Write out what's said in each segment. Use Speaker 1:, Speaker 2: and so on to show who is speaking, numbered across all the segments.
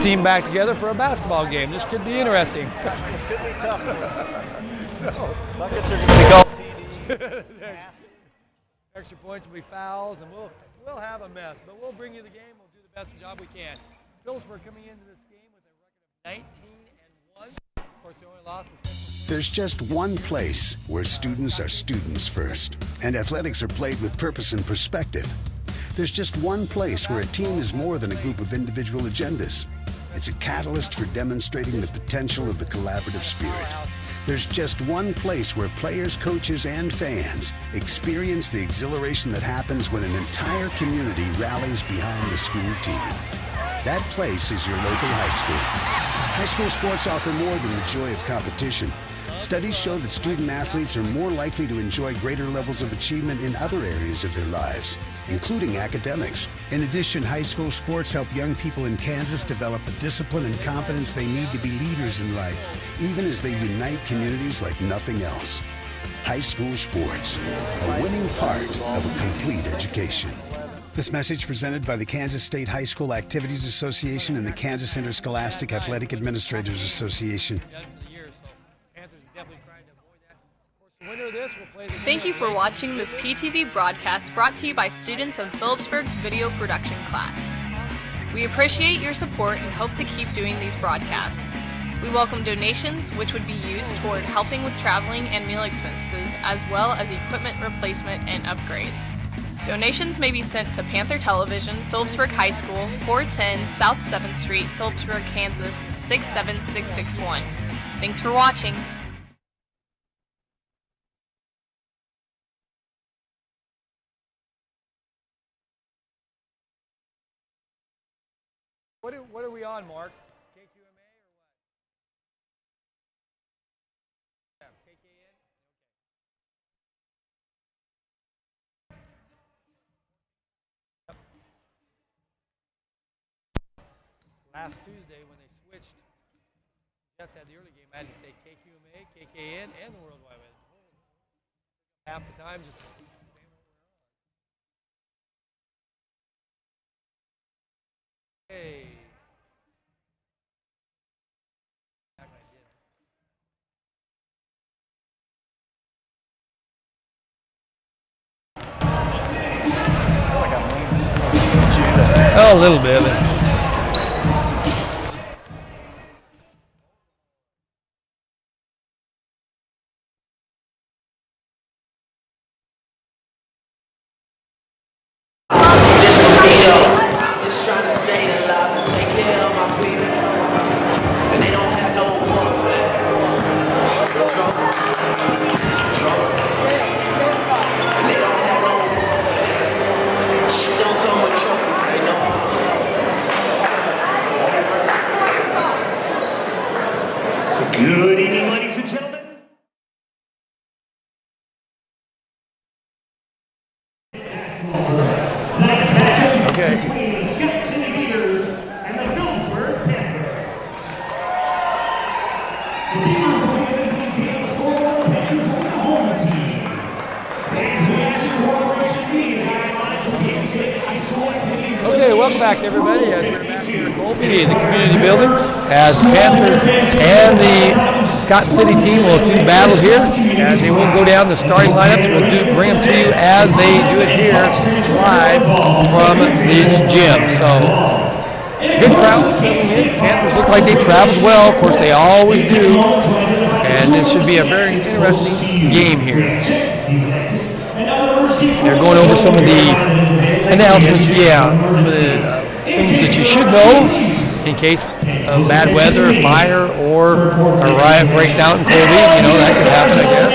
Speaker 1: team back together for a basketball game. This could be interesting.
Speaker 2: This could be tough. No, buckets are going to be called TD.
Speaker 1: Extra points will be fouls, and we'll have a mess. But we'll bring you the game. We'll do the best job we can. Phillipsburg coming into this game with a record of 19-1. Of course, they only lost the Central.
Speaker 3: There's just one place where students are students first, and athletics are played with purpose and perspective. There's just one place where a team is more than a group of individual agendas. It's a catalyst for demonstrating the potential of the collaborative spirit. There's just one place where players, coaches, and fans experience the exhilaration that happens when an entire community rallies behind the school team. That place is your local high school. High school sports offer more than the joy of competition. Studies show that student athletes are more likely to enjoy greater levels of achievement in other areas of their lives, including academics. In addition, high school sports help young people in Kansas develop the discipline and confidence they need to be leaders in life, even as they unite communities like nothing else. High school sports, a winning part of a complete education. This message presented by the Kansas State High School Activities Association and the Kansas Interscholastic Athletic Administrators Association.
Speaker 4: Thank you for watching this PTV broadcast brought to you by students in Phillipsburg's video production class. We appreciate your support and hope to keep doing these broadcasts. We welcome donations, which would be used toward helping with traveling and meal expenses, as well as equipment replacement and upgrades. Donations may be sent to Panther Television, Phillipsburg High School, 410 South 7th Street, Phillipsburg, Kansas, 67661. Thanks for watching.
Speaker 1: What are we on, Mark? KQMA or what? Yeah, KKN? Okay. Yep. Last Tuesday when they switched, just had the early game, I had to say KQMA, KKN, and the World Wide Web. Half the time just saying what we're on. Hey. Oh, a little bit.
Speaker 5: I'm just trying to stay alive and take care of my people. And they don't have no awards for that. No trophies. And they don't have no awards for that. Shit don't come with trophies, they know.
Speaker 6: Good evening, ladies and gentlemen.
Speaker 1: Okay.
Speaker 6: Between the Scott City Beavers and the Phillipsburg Panthers. The Beavers will be visiting team score, the Panthers will be the home team. Today's master cooperation meeting the guidelines of the Kansas State High School Activities Association.
Speaker 1: Okay, welcome back everybody. As we're back here at Colby, the community building, as Panthers and the Scott City team will do battle here, as they will go down the starting lineups. We'll bring them to you as they do it here live from the gym. So, good crowd coming in. Panthers look like they traveled well. Of course, they always do. And this should be a very interesting game here. They're going over some of the announcements, some of the things that you should know in case of bad weather, fire, or a riot breaks out in Colby. You know, that could happen, I guess.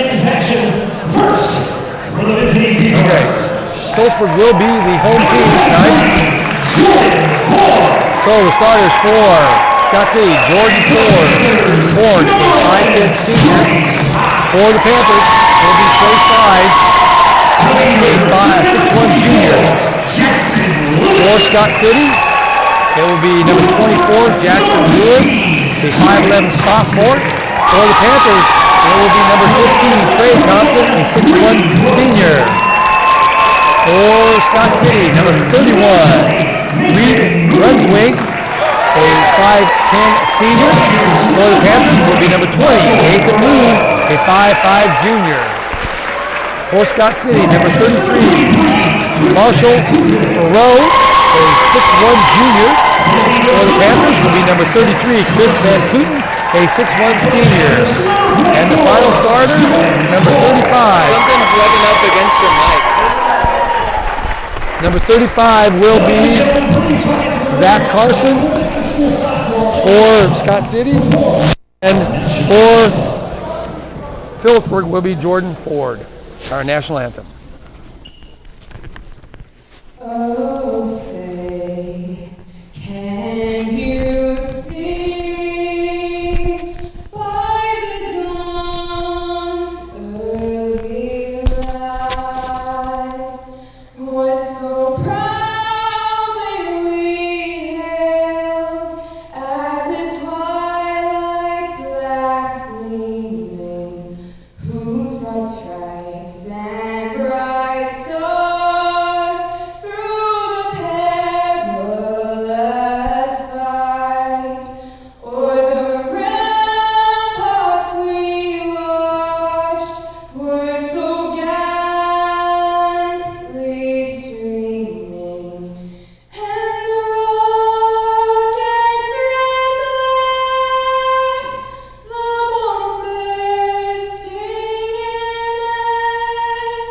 Speaker 1: Okay. Phillipsburg will be the home team tonight. So the starters for Scott City, Jordan Ford, a 5'10" senior. For the Panthers, will be 6'1" junior. For Scott City, it will be number 24, Jackson Lewis, his 5'11" sophomore. For the Panthers, it will be number 15, Trey Thompson, a 6'1" senior. For Scott City, number 31, Reed Brunswick, a 5'6" senior. For the Panthers will be number 20, Nathan Moon, a 5'5 junior. For Scott City, number 33, Marshall Thoreau, a 6'1 junior. For the Panthers will be number 33, Chris Van Kooten, a 6'1 senior. And the final starter, number 35.
Speaker 7: Something's rubbing up against your mic.
Speaker 1: Number 35 will be Zach Carson for Scott City. And for Phillipsburg will be Jordan Ford, our national anthem.
Speaker 8: Oh, say, can you see by the dawn's early light what so proudly we hailed at the twilight's last gleaming, whose broad stripes and bright stars through the perilous fight o'er the ramparts we watched were so gallantly streaming, and the rocket's red light, the bombs bursting in air,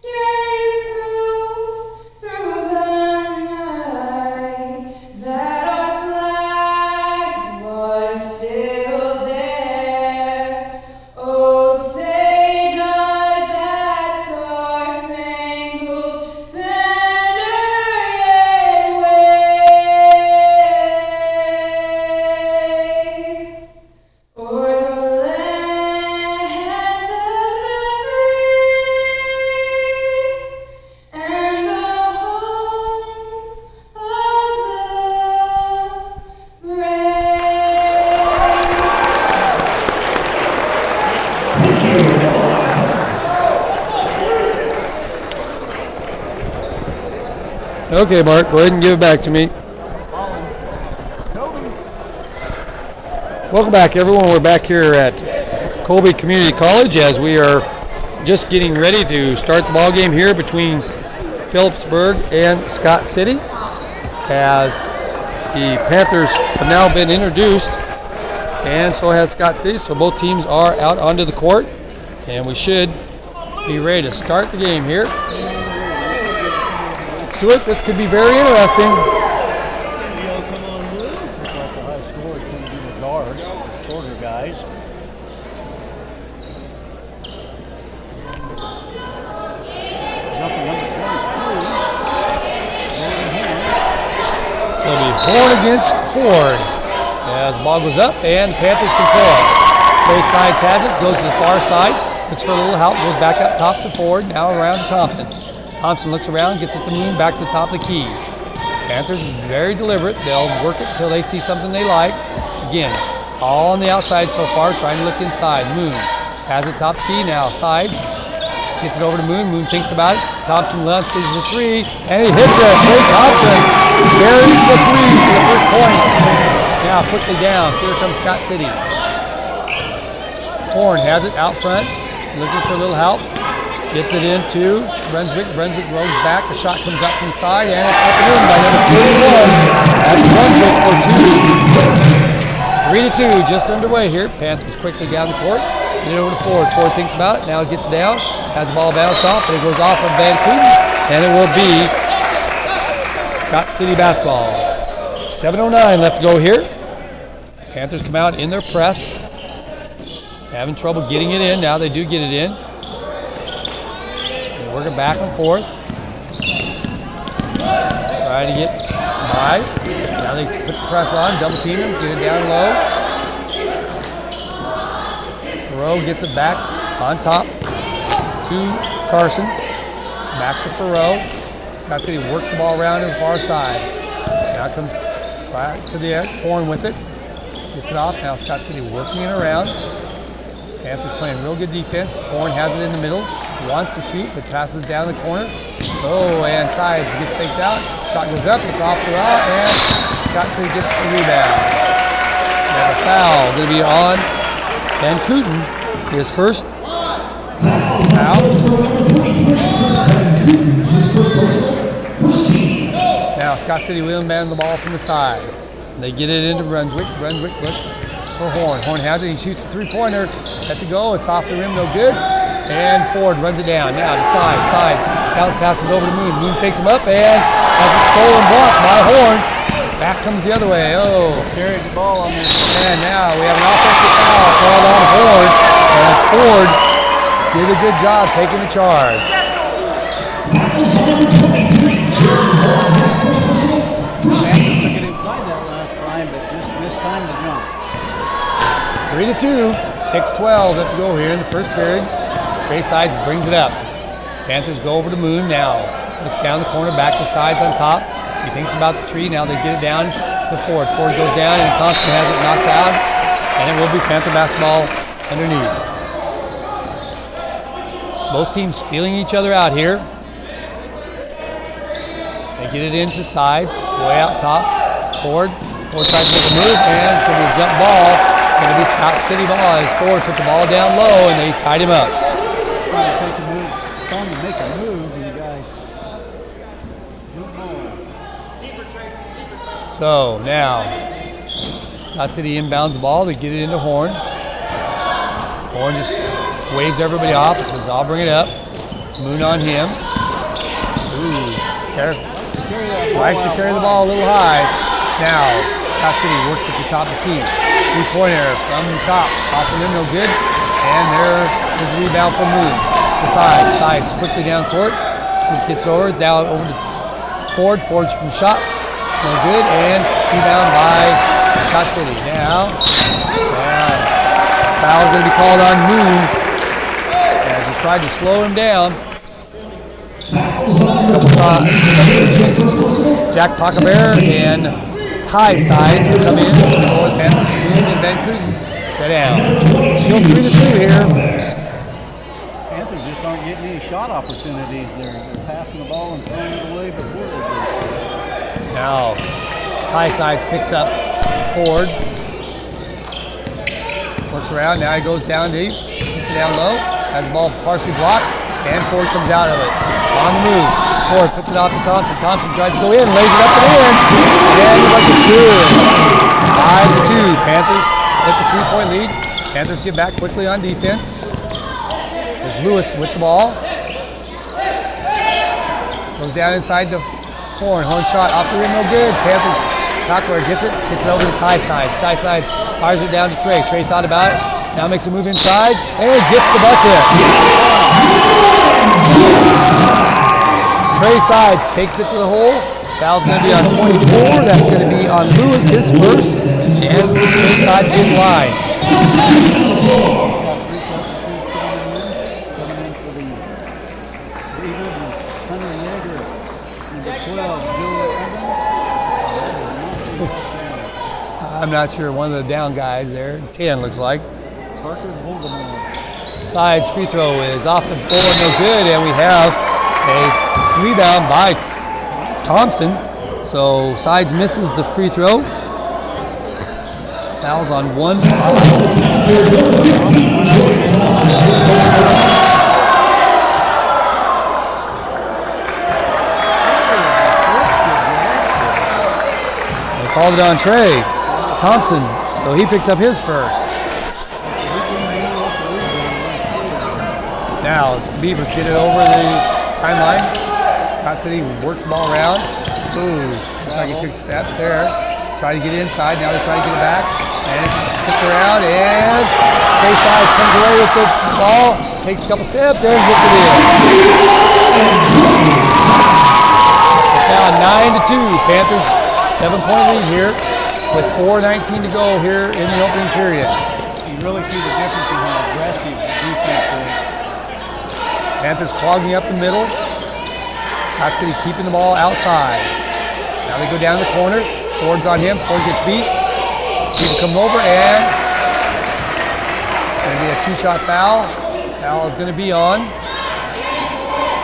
Speaker 8: gave proof through the night that our flag was still there. Oh, say does that star-spangled banner yet wave o'er the land of the free and the home of the
Speaker 1: Okay, Mark, go ahead and give it back to me. Welcome back, everyone. We're back here at Colby Community College as we are just getting ready to start the ball game here between Phillipsburg and Scott City, as the Panthers have now been introduced, and so has Scott City. So both teams are out onto the court, and we should be ready to start the game here. Stuart, this could be very interesting.
Speaker 2: Looks like the high scores tend to be the guards, the shorter guys. Jumping number 23.
Speaker 1: So it'll be Horn against Ford as the ball goes up and the Panthers control. Trey Sides has it, goes to the far side, looks for a little help, goes back up top to Ford, now around to Thompson. Thompson looks around, gets it to Moon, back to the top of the key. Panthers very deliberate. They'll work it until they see something they like. Again, all on the outside so far, trying to look inside. Moon has it top key now, sides. Gets it over to Moon. Moon thinks about it. Thompson launches the three, and he hits it. Blake Thompson buries the three for the first point. Now quickly down. Here comes Scott City. Horn has it out front, looking for a little help. Gets it into Brunswick. Brunswick rolls back. The shot comes up from the side, and it's up and in by number 31. That's Brunswick for 2. 3-2, just underway here. Panthers quickly down the court. Get it over to Ford. Ford thinks about it. Now it gets down. Has the ball bounced off, but it goes off of Van Kooten, and it will be Scott City basketball. 7:09 left to go here. Panthers come out in their press. Having trouble getting it in. Now they do get it in. They're working back and forth. Trying to get by. Now they put the press on, double team him, get it down low. Farrow gets it back on top to Carson. Back to Farrow. Scott City works the ball around to the far side. Now comes back to the end. Horn with it. Gets it off. Now Scott City working it around. Panthers playing real good defense. Horn has it in the middle. Wants to shoot, but passes it down the corner. Oh, and Sides gets faked out. Shot goes up. It's off the route, and Scott City gets the rebound. And a foul going to be on Van Kooten, his first foul. Now Scott City will inbound the ball from the side. They get it into Brunswick. Brunswick looks for Horn. Horn has it. He shoots a three-pointer. That's a go. It's off the rim, no good. And Ford runs it down. Now to side. Out passes over to Moon. Moon takes him up and has it stolen blocked by Horn. Back comes the other way. Oh.
Speaker 2: Carried the ball on this.
Speaker 1: And now we have an offensive foul called on Horn. And Ford did a good job taking the charge.
Speaker 6: Fouls on number 23, Jeremy Horn, his first personal, first team.
Speaker 2: Took it inside that last time, but just missed time to jump.
Speaker 1: 3-2, 6:12 left to go here in the first period. Trey Sides brings it up. Panthers go over to Moon now. Looks down the corner, back to Sides on top. He thinks about the three. Now they get it down to Ford. Ford goes down and Thompson has it knocked out. And it will be Panther basketball underneath. Both teams feeling each other out here. They get it into Sides, way out top. Ford tries to make a move and for the jump ball. Going to be Scott City ball as Ford put the ball down low and they tied him up.
Speaker 2: Trying to take a move, trying to make a move, and the guy moved on.
Speaker 1: So now Scott City inbounds the ball to get it into Horn. Horn just waves everybody off and says, I'll bring it up. Moon on him. Ooh, careful. Likes to carry the ball a little high. Now Scott City works at the top of the key. Three-pointer from the top. Off the rim, no good. And there's a rebound from Moon. The Sides quickly down court. Just gets over, down over to Ford. Ford's from shot. No good. And rebound by Scott City. Now, foul going to be called on Moon as he tried to slow him down. Jack Pacabera and Ty Sides come in. North Panthers and Vancouver sit down. Still 3-2 here.
Speaker 2: Panthers just aren't getting any shot opportunities. They're passing the ball and throwing it away before they do.
Speaker 1: Now, Ty Sides picks up Ford. Works around. Now he goes down deep. Puts it down low. Has the ball partially blocked. And Ford comes out of it. On the move. Ford puts it off to Thompson. Thompson tries to go in. Lays it up and in. And it's good. 5-2. Panthers get the 3-point lead. Panthers get back quickly on defense. There's Lewis with the ball. Goes down inside to Horn. Horn shot off the rim, no good. Panthers, Cockler gets it over to Ty Sides. Ty Sides fires it down to Trey. Trey thought about it. Now makes a move inside and gets the bucket. Trey Sides takes it to the hole. Foul's going to be on 24. That's going to be on Lewis, his first. And Trey Sides in line. I'm not sure, one of the down guys there. 10 looks like. Sides free throw is off the board, no good, and we have a rebound by Thompson. So Sides misses the free throw. Fouls on one. They called it on Trey Thompson, so he picks up his first. Now Beavers get it over the timeline. Scott City works the ball around. Ooh, looks like he took steps there. Try to get inside, now they try to get it back. And it's kicked around, and Trey Sides comes away with the ball, takes a couple steps, and gets it in. It's now 9-2. Panthers 7-point lead here with 4:19 to go here in the opening period.
Speaker 2: You really see the difference in how aggressive the defense is.
Speaker 1: Panthers clogging up the middle. Scott City keeping the ball outside. Now they go down the corner. Ford's on him. Ford gets beat. People come over and going to be a two-shot foul. Foul is going to be on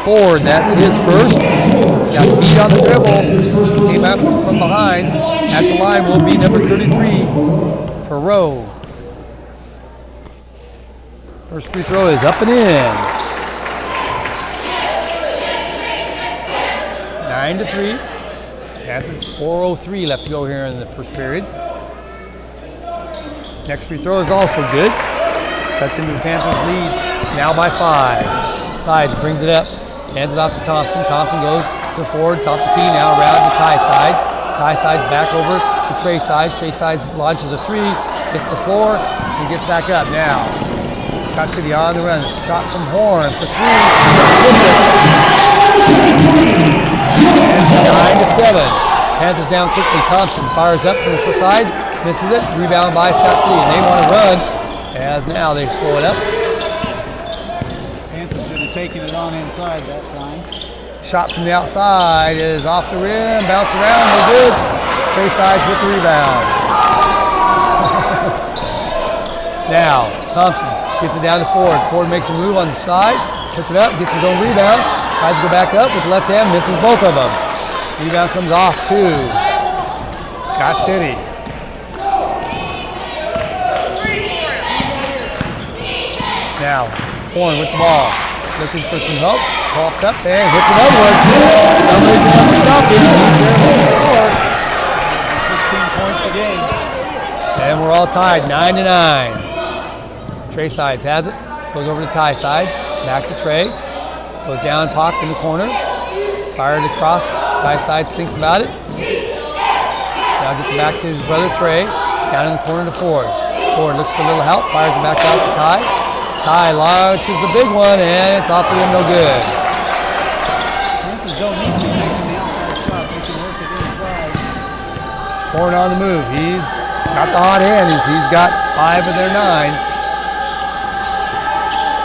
Speaker 1: Ford. That's his first. Got beat on the dribble. Came up from behind. At the line will be number 33 for for Rowe. First free throw is up and in. 9-3. Panthers 4:03 left to go here in the first period. Next free throw is also good. Cuts into the Panthers lead now by 5. Sides brings it up. Hands it off to Thompson. Thompson goes to forward, top of the key, now around to Ty Sides. Ty Sides back over to Trey Sides. Trey Sides launches a 3, hits the floor, and gets back up now. Scott City on the run. Shot from Horn for 3. 9-7. Panthers down quickly. Thompson fires up from the side, misses it. Rebound by Scott City, and they want to run. As now they slow it up.
Speaker 2: Panthers should have taken it on inside that time.
Speaker 1: Shot from the outside is off the rim, bounce around, no good. Trey Sides with the rebound. Now, Thompson gets it down to Ford. Ford makes a move on the side, puts it up, gets his own rebound, tries to go back up with the left hand, misses both of them. Rebound comes off to Scott City. Now, Horn with the ball, looking for some help. Popped up and hits another one. Somebody's going to have to stop him. He's score.
Speaker 2: 16 points a game.
Speaker 1: And we're all tied, 9-9. Trey Sides has it, goes over to Ty Sides, back to Trey, goes down, Pock in the corner, fired across. Ty Sides thinks about it. Now gets it back to his brother Trey, down in the corner to Ford. Ford looks for a little help, fires it back out to Ty. Ty launches the big one, and it's off the rim, no good.
Speaker 2: Panthers don't need to be taking the outside shot. They can work it inside.
Speaker 1: Horn on the move. He's got the hot hand. He's got 5 of their 9.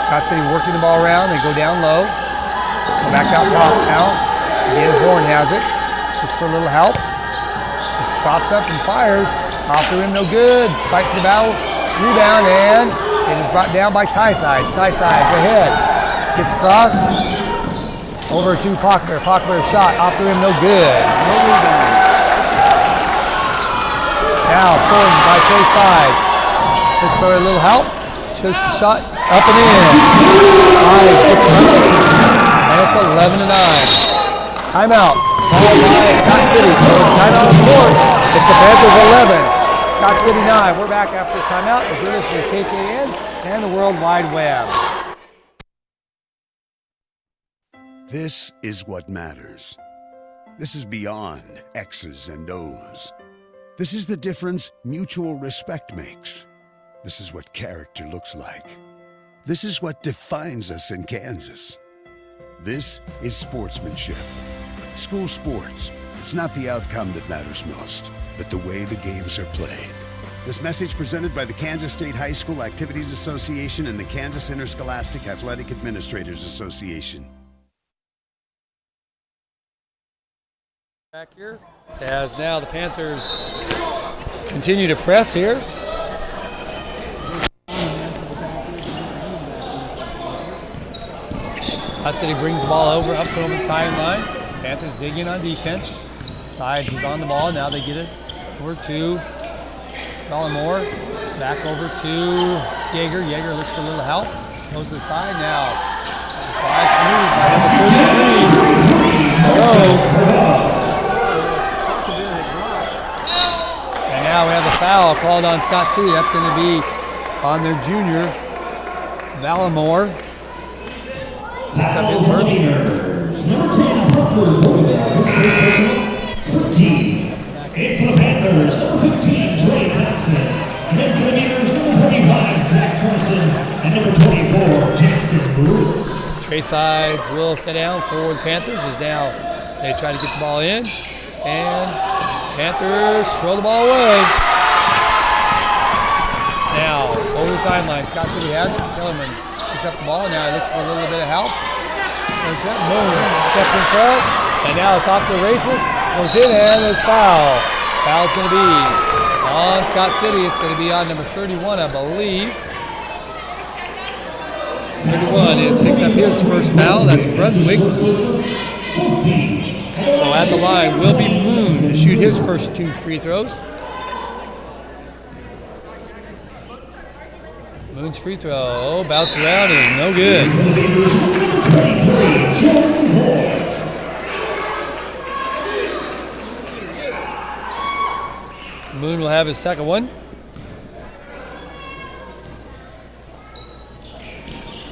Speaker 1: Scott City working the ball around. They go down low. Go back out top now. Again, Horn has it. Looks for a little help. Just props up and fires. Off the rim, no good. Fight for the battle. Rebound, and it is brought down by Ty Sides. Ty Sides ahead. Gets across. Over to Pockler. Pockler shot. Off the rim, no good. No rebound. Now scored by Trey Sides. Looks for a little help. Shoots the shot. Up and in. And it's 11-9. Timeout. Called by Scott City. So timeout on the board. It's the Panthers 11. Scott City 9. We're back after this timeout as you're listening to KKN and the World Wide Web.
Speaker 3: This is what matters. This is beyond X's and O's. This is the difference mutual respect makes. This is what character looks like. This is what defines us in Kansas. This is sportsmanship. School sports, it's not the outcome that matters most, but the way the games are played. This message presented by the Kansas State High School Activities Association and the Kansas Interscholastic Athletic Administrators Association.
Speaker 1: Back here, as now the Panthers continue to press here. Scott City brings the ball over, up over the timeline. Panthers dig in on defense. Sides is on the ball, now they get it over to Ballimore. Back over to Yeager. Yeager looks for a little help. Goes to the side now. Nice move by number 33. And now we have a foul called on Scott City. That's going to be on their junior, Ballimore. Picks up his first.
Speaker 6: Number 10, Parker Louisville. 13. And for the Panthers, number 15, Trey Thompson. And then for the Beavers, number 35, Zach Carson. And number 24, Jackson Lewis.
Speaker 1: Trey Sides will sit down for the Panthers as now they try to get the ball in. And Panthers throw the ball away. Now, over the timeline, Scott City has it. Kellerman picks up the ball. Now he looks for a little bit of help. Boom, steps in front. And now it's off to the races. Goes in and it's foul. Foul's going to be on Scott City. It's going to be on number 31, I believe. 31, it picks up his first foul. That's Brunswick. So at the line will be Moon to shoot his first 2 free throws. Moon's free throw. Oh, bounce around is no good.
Speaker 6: Elevators, number 23, Jordan Hall.
Speaker 1: Moon will have his second one.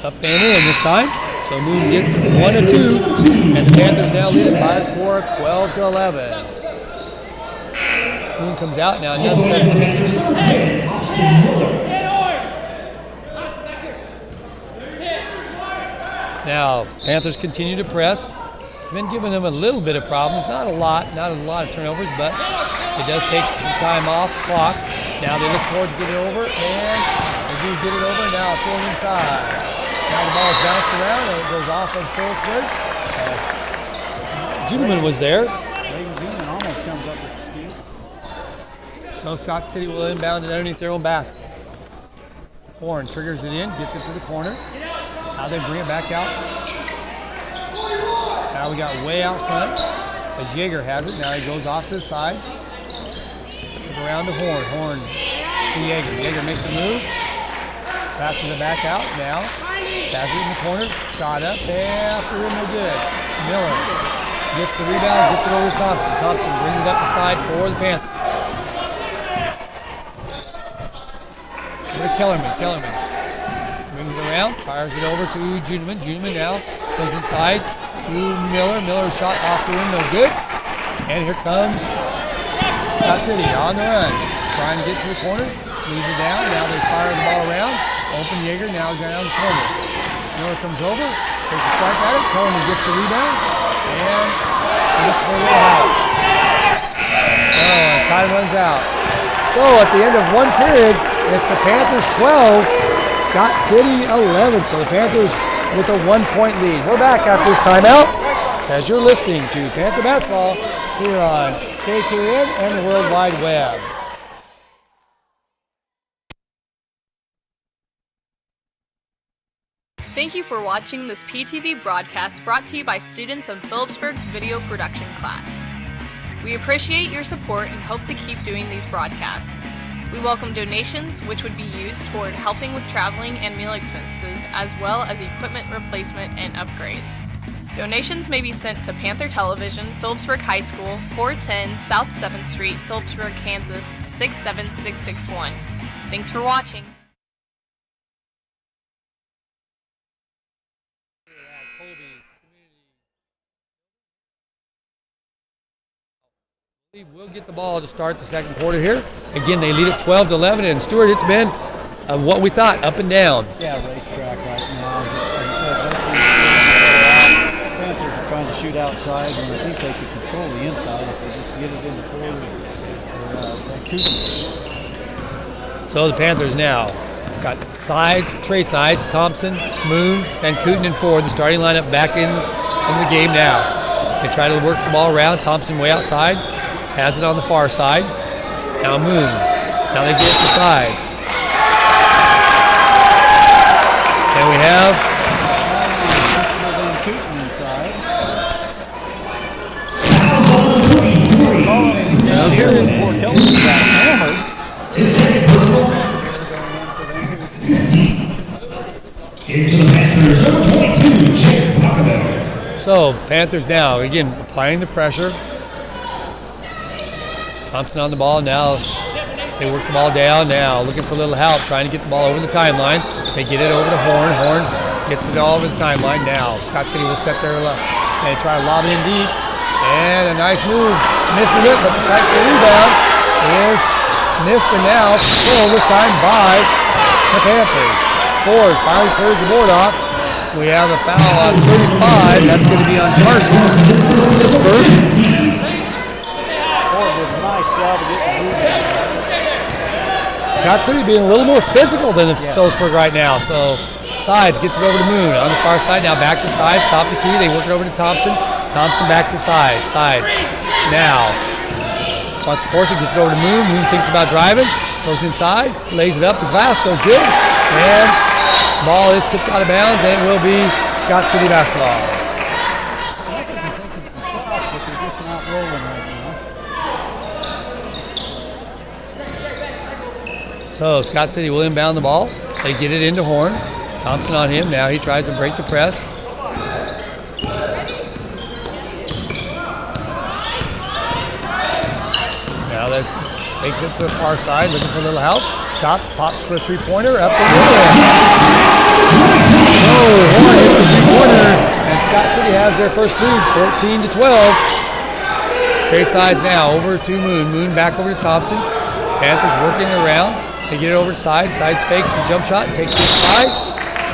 Speaker 1: Up and in this time. So Moon gets 1 of 2, and the Panthers now lead it by a score of 12-11. Moon comes out now, another
Speaker 6: Panthers,
Speaker 1: substitution.
Speaker 6: number 10, Austin Miller.
Speaker 1: Now Panthers continue to press. Been giving them a little bit of problems, not a lot of turnovers, but it does take some time off the clock. Now they look forward to get it over, and they do get it over. Now thrown inside. Now the ball is bounced around, and it goes off of Phillipsburg. Judeman was there.
Speaker 2: Layton Judeman almost comes up with the steal.
Speaker 1: So Scott City will inbound it underneath their own basket. Horn triggers it in, gets it to the corner. Now they bring it back out. Now we got way out front as Jaeger has it. Now he goes off to the side. Around to Horn. Horn to Jaeger. Jaeger makes a move. Passes it back out now. Passes it in the corner. Shot up. After him, no good. Miller gets the rebound, gets it over to Thompson. Thompson brings it up the side for the Panthers. Kellerman. Brings it around, fires it over to Judeman. Judeman now goes inside to Miller. Miller shot off the rim, no good. And here comes Scott City on the run. Trying to get to the corner. Leaves it down. Now they fire the ball around. Open Jaeger, now down the corner. Miller comes over, takes a strike at it. Kellerman gets the rebound. And looks for a little help. So time runs out. So at the end of one period, it's the Panthers 12, Scott City 11. So the Panthers with a 1-point lead. We're back after this timeout as you're listening to Panther Basketball here on KKN and the World Wide Web.
Speaker 4: Thank you for watching this PTV broadcast brought to you by students of Phillipsburg's video production class. We appreciate your support and hope to keep doing these broadcasts. We welcome donations, which would be used toward helping with traveling and meal expenses, as well as equipment replacement and upgrades. Donations may be sent to Panther Television, Phillipsburg High School, 410 South 7th Street, Phillipsburg, Kansas, 67661. Thanks for watching.
Speaker 1: We'll get the ball to start the second quarter here. Again, they lead it 12-11, and Stuart, it's been what we thought, up and down.
Speaker 2: Yeah, racetrack right now. Like I said, both teams Panthers are trying to shoot outside, and I think they could control the inside if they just get it in the forward or
Speaker 1: So the Panthers now got sides, Trey Sides, Thompson, Moon, and Kooten for the starting lineup back in the game now. They try to work the ball around. Thompson way outside. Has it on the far side. Now Moon. Now they get the sides. And we have
Speaker 6: His second personal foul. 15. In for the Panthers, number 22, Jared Pacaville.
Speaker 1: so Panthers now again applying the pressure. Thompson on the ball now. They work the ball down now, looking for a little help, trying to get the ball over the timeline. They get it over to Horn. Horn gets it all over the timeline now. Scott City will set their left. They try to lob it in deep. And a nice move. Missing it, but the rebound is missed, and now controlled this time by the Panthers. Ford finally clears the board off. We have a foul on 35. That's going to be on Carson. His first.
Speaker 2: nice job of getting the rebound.
Speaker 1: Scott City being a little more physical than Phillipsburg right now. So Sides gets it over to Moon on the far side. Now back to Sides, top of the key. They work it over to Thompson. Thompson back to Sides. Sides now wants to force it, gets it over to Moon. Moon thinks about driving, goes inside, lays it up. The glass goes good, and ball is tipped out of bounds, and it will be Scott City basketball.
Speaker 2: I think they're taking some shots, but they're just not rolling right now.
Speaker 1: So Scott City will inbound the ball. They get it into Horn. Thompson on him. Now he tries to break the press. Now they take it to the far side, looking for a little help. Stops, pops for a three-pointer. Up and Horn hits the three-pointer. And Scott City has their first lead, 14-12. Trey sides now over to Moon. Moon back over to Thompson. Panthers working it around. They get it over to Sides. Sides fakes the jump shot, takes it inside,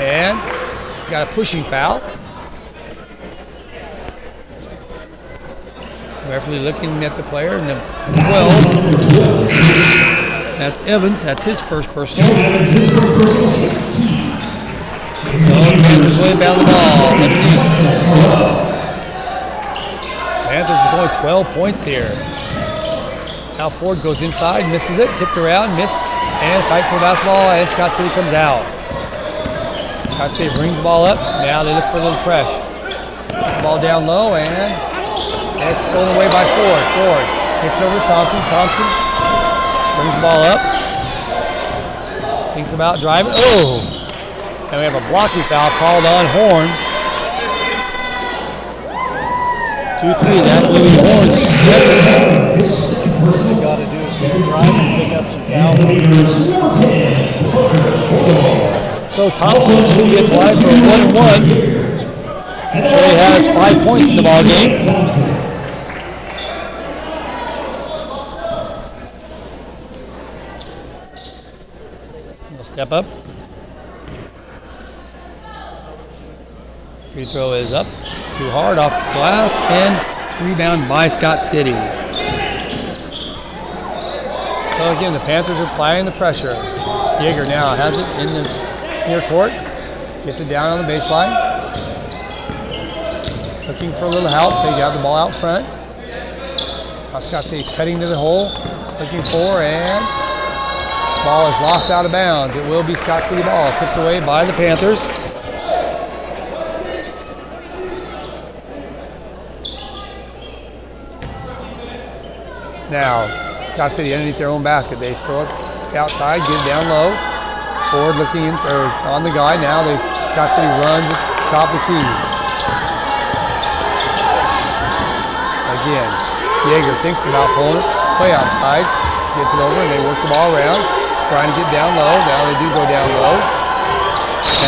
Speaker 1: and got a pushing foul. Referee looking at the player, and 12. That's Evans. That's his first personal. So Panthers will inbound the ball. Panthers with only 12 points here. Now Ford goes inside, misses it, tipped around, missed, and fights for the basketball, and Scott City comes out. Scott City brings the ball up. Now they look for a little press. Ball down low, and it's stolen away by Ford. Ford hits over to Thompson. Thompson brings the ball up. Thinks about driving. Oh! And we have a blocking foul called on Horn. 2-3, that leaving Horn.
Speaker 2: First thing they got to do is drive and pick up some foul.
Speaker 1: So Thompson should get flagged for 1-1. Trey has 5 points in the ball game. He'll step up. Free throw is up. Too hard off the glass, and rebound by Scott City. So again, the Panthers are applying the pressure. Yeager now has it in the near court. Gets it down on the baseline. Looking for a little help. They got the ball out front. Now Scott City cutting to the hole. Looking for, and ball is lost out of bounds. It will be Scott City ball. Tipped away by the Panthers. Now, Scott City underneath their own basket. They throw it outside, get it down low. Ford looking in, or on the guy. Now Scott City runs top of the key. Again, Yeager thinks about pulling it. Play outside, gets it over, and they work the ball around, trying to get down low. Now they do go down low,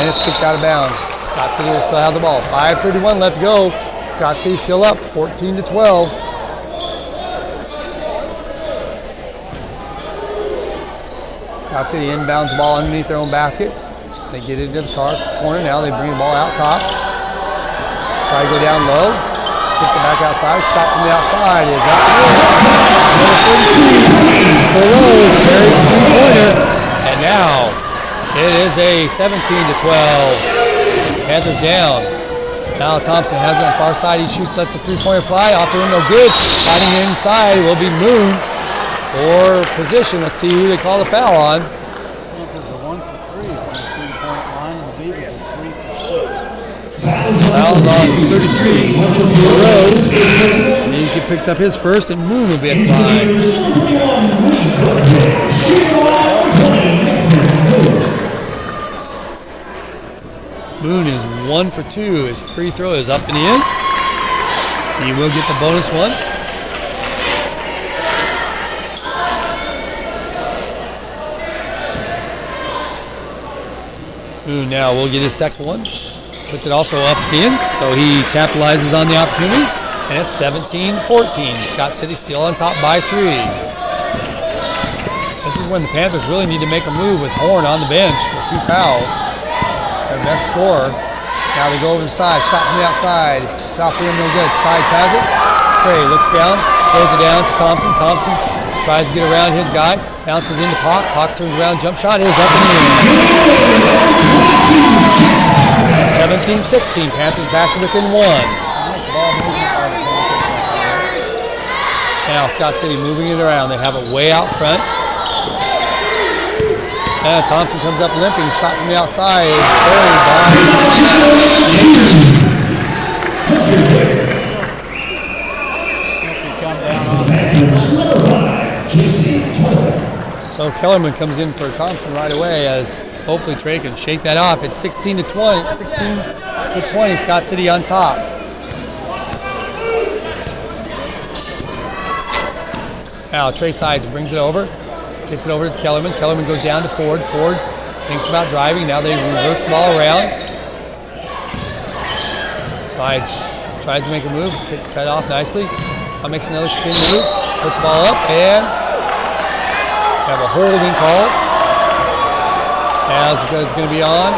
Speaker 1: and it's kicked out of bounds. Scott City will still have the ball. 5:31 left to go. Scott City still up, 14-12. Scott City inbounds the ball underneath their own basket. They get it into the corner. Now they bring the ball out top. Try to go down low. Kick it back outside. Shot from the outside is up. And now it is a 17-12. Panthers down. Now Thompson has it on the far side. He shoots, lets the three-pointer fly. Off the rim, no good. Batting inside will be Moon. For position, let's see who they call the foul on.
Speaker 2: Panthers are 1 for 3 from the 3-point line, and the Beavers are 3 for 6.
Speaker 1: Foul's on 33. Rose. And he picks up his first, and Moon will be at the line. Moon is 1 for 2. His free throw is up and in. He will get the bonus one. Moon now will get his second one. Puts it also up in, so he capitalizes on the opportunity. And it's 17-14. Scott City still on top by 3. This is when the Panthers really need to make a move with Horn on the bench with 2 fouls. Their best scorer. Now they go over the side. Shot from the outside. Top rim no good. Sides has it. Trey looks down. Throws it down to Thompson. Thompson tries to get around his guy. Bounces into Pock. Pock turns around. Jump shot is up and in. 17-16. Panthers back to within 1.
Speaker 2: Nice ball movement by the Panthers.
Speaker 1: Now Scott City moving it around. They have it way out front. And Thompson comes up limping. Shot from the outside. So Kellerman comes in for Thompson right away as Hopefully Trey can shake that off. It's 16 to 20. 16 to 20. Scott City on top. Now Trey Sides brings it over. Gets it over to Kellerman. Kellerman goes down to Ford. Ford thinks about driving. Now they reverse the ball around. Sides tries to make a move. Gets cut off nicely. Now makes another spin move. Puts the ball up and have a holding call. As it's going to be on.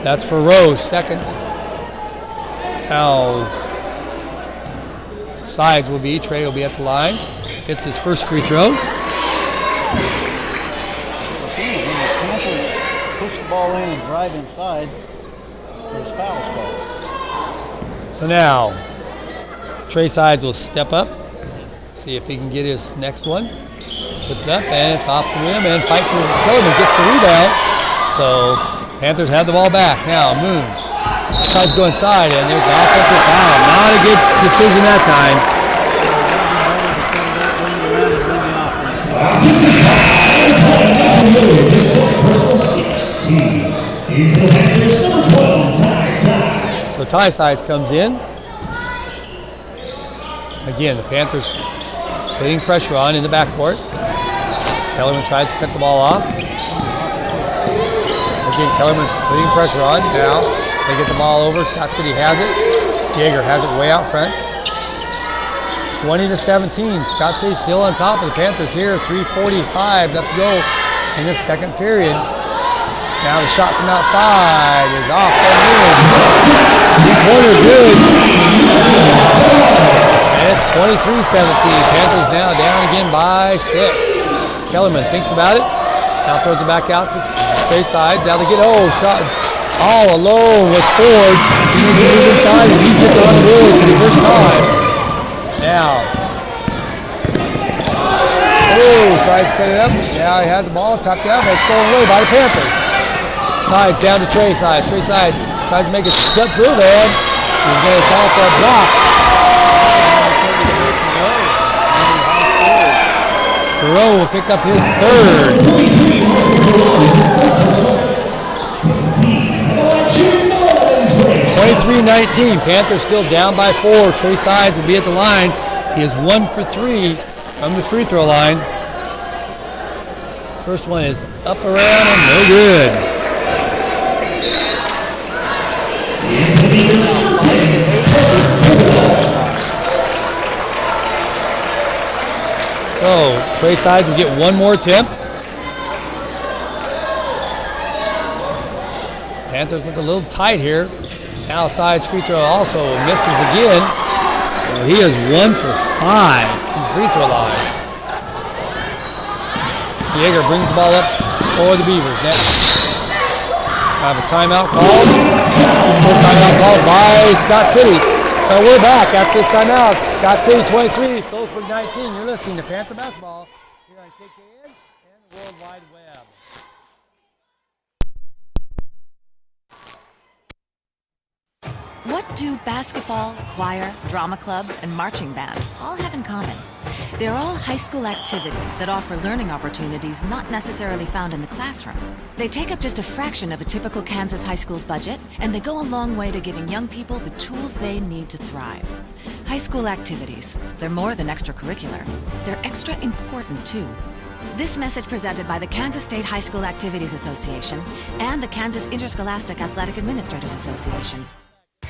Speaker 1: That's for Rose, second. Now, Sides will be, Trey will be at the line. Gets his first free throw.
Speaker 2: When the Panthers push the ball in and drive inside, there's fouls called.
Speaker 1: So now, Trey Sides will step up, see if he can get his next one. Puts it up, and it's off the rim, and fight for Kellerman gets the rebound. So Panthers have the ball back. Now, Moon tries to go inside, and there's an offensive foul. Not a good decision that time. So Ty Sides comes in. Again, the Panthers putting pressure on in the backcourt. Kellerman tries to cut the ball off. Again, Kellerman putting pressure on. Now they get the ball over. Scott City has it. Jaeger has it way out front. 20 to 17. Scott City still on top of the Panthers here. 3:45 left to go in this second period. Now the shot from outside is off. Three-pointer good. And it's 23-17. Panthers now down again by 6. Kellerman thinks about it. Now throws it back out to Trey Side. Now they get all alone with Ford. He needs to move inside and he gets on the board for the first time. Now, tries to cut it up. Now he has the ball tucked up. It's stolen away by the Panthers. Sides down to Trey Sides. Trey Sides tries to make a step through there. He's going to call for a block. Thoreau will pick up his third. 23-19. Panthers still down by 4. Trey Sides will be at the line. He is 1 for 3 from the free throw line. First one is up around and no good. So Trey Sides will get one more attempt. Panthers look a little tight here. Now Sides free throw also misses again. So he is 1 for 5 from the free throw line. Jaeger brings the ball up for the Beavers. Next, have a timeout called. Timeout called by Scott City. So we're back after this timeout. Scott City 23, Phillipsburg 19. You're listening to Panther Basketball here on KKN and the World Wide Web.
Speaker 9: What do basketball, choir, drama club, and marching band all have in common? They're all high school activities that offer learning opportunities not necessarily found in the classroom. They take up just a fraction of a typical Kansas high school's budget, and they go a long way to giving young people the tools they need to thrive. High school activities, they're more than extracurricular. They're extra important too. This message presented by the Kansas State High School Activities Association and the Kansas Interscholastic Athletic Administrators Association.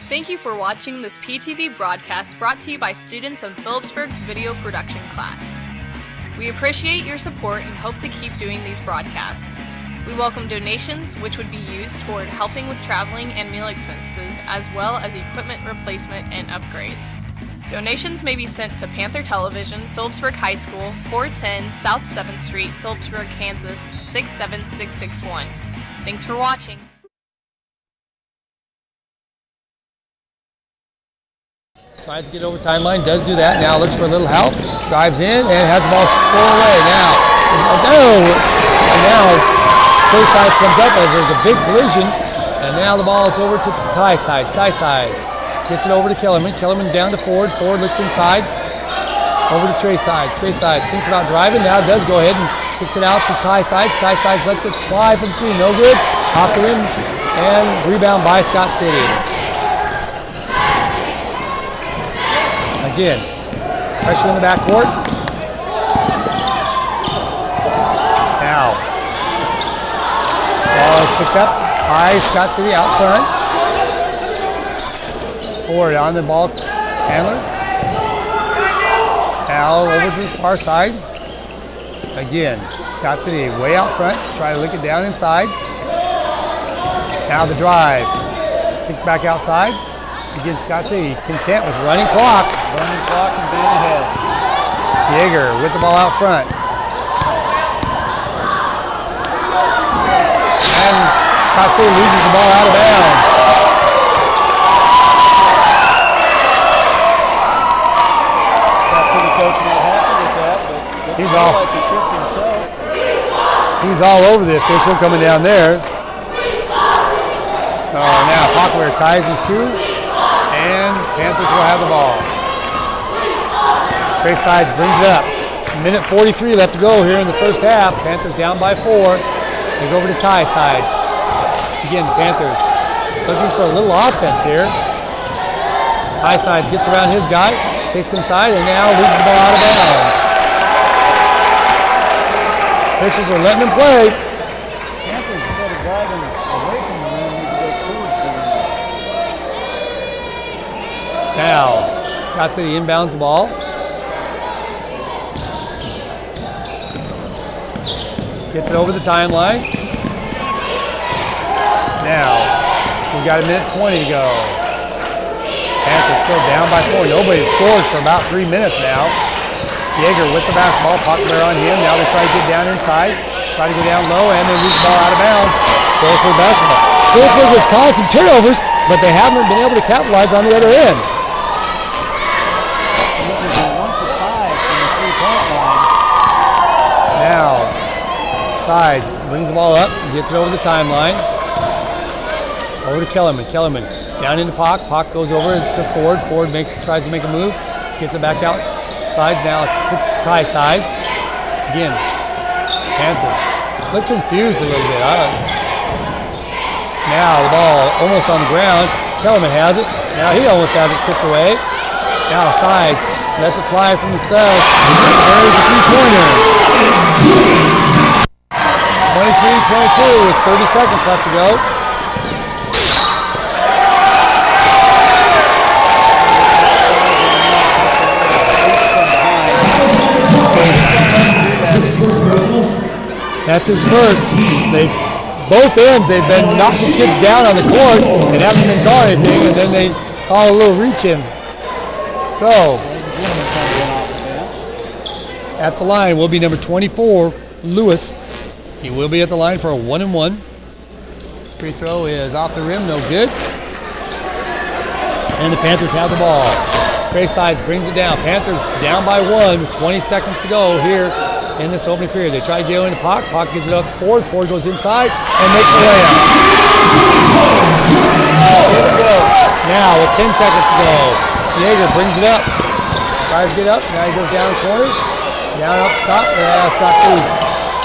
Speaker 4: Thank you for watching this PTV broadcast brought to you by students of Phillipsburg's video production class. We appreciate your support and hope to keep doing these broadcasts. We welcome donations, which would be used toward helping with traveling and meal expenses, as well as equipment replacement and upgrades. Donations may be sent to Panther Television, Phillipsburg High School, 410 South 7th Street, Phillipsburg, Kansas, 67661. Thanks for watching.
Speaker 1: Tries to get over timeline, does do that. Now looks for a little help. Drives in and has the ball scored away. Now Trey Sides comes up as there's a big collision. And now the ball is over to Ty Sides. Ty Sides Gets it over to Kellerman. Kellerman down to Ford. Ford looks inside. Over to Trey Sides. Trey Sides thinks about driving. Now does go ahead and kicks it out to Ty Sides. Ty Sides lets it fly from 3. No good. Off the rim. And rebound by Scott City. Again, pressure in the backcourt. Now, ball is picked up by Scott City out front. Ford on the ball handler. Now over to his far side. Again, Scott City way out front. Try to lick it down inside. Now the drive. Kicks back outside. Again, Scott City content with running clock.
Speaker 2: Running clock and being ahead.
Speaker 1: Yeager with the ball out front. And Scott City loses the ball out of bounds.
Speaker 2: Scott City coach not happy with that, but
Speaker 1: He's
Speaker 2: feel
Speaker 1: all-
Speaker 2: like he tripped himself.
Speaker 1: He's all over the official coming down there. Now Pockler ties his shoe, and Panthers will have the ball. Trey Sides brings it up. Minute 43 left to go here in the first half. Panthers down by 4. They go over to Ty Sides. Again, the Panthers looking for a little offense here. Ty Sides gets around his guy, kicks inside, and now loses the ball out of bounds. Officials are letting him play.
Speaker 2: Panthers, instead of driving away from the rim, need to go towards the rim.
Speaker 1: Now, Scott City inbounds the ball. Gets it over the timeline. Now, we've got a minute 20 to go. Panthers still down by 4. Nobody's scored for about 3 minutes now. Yeager with the basketball, Pockler on him. Now they try to get down inside, try to go down low, and they lose the ball out of bounds. Phillipsburg basketball. Phillipsburg has caused some turnovers, but they haven't been able to capitalize on the other end.
Speaker 2: Panthers are 1 for 5 from the 3-point line.
Speaker 1: Now, Sides brings the ball up and gets it over the timeline. Over to Kellerman. Kellerman down into Pock. Pock goes over to Ford. Ford tries to make a move. Gets it back out. Sides now to Ty Sides. Again, Panthers look confused a little bit. Now the ball almost on the ground. Kellerman has it. Now he almost has it stripped away. Now Sides lets it fly from himself. There's a three-pointer. 23-22 with 30 seconds left to go. That's his first. Both ends, they've been knocking kids down on the court and haven't been called anything, and then they call a little reach in. So, at the line will be number 24, Lewis. He will be at the line for a 1-and-1. Free throw is off the rim, no good. And the Panthers have the ball. Trey Sides brings it down. Panthers down by 1 with 20 seconds to go here in this opening period. They try to get into Pock. Pock gives it up to Ford. Ford goes inside and makes a layup. Here we go. Now with 10 seconds to go. Yeager brings it up. Tries to get up. Now he goes down the corner. Down up top. Scott City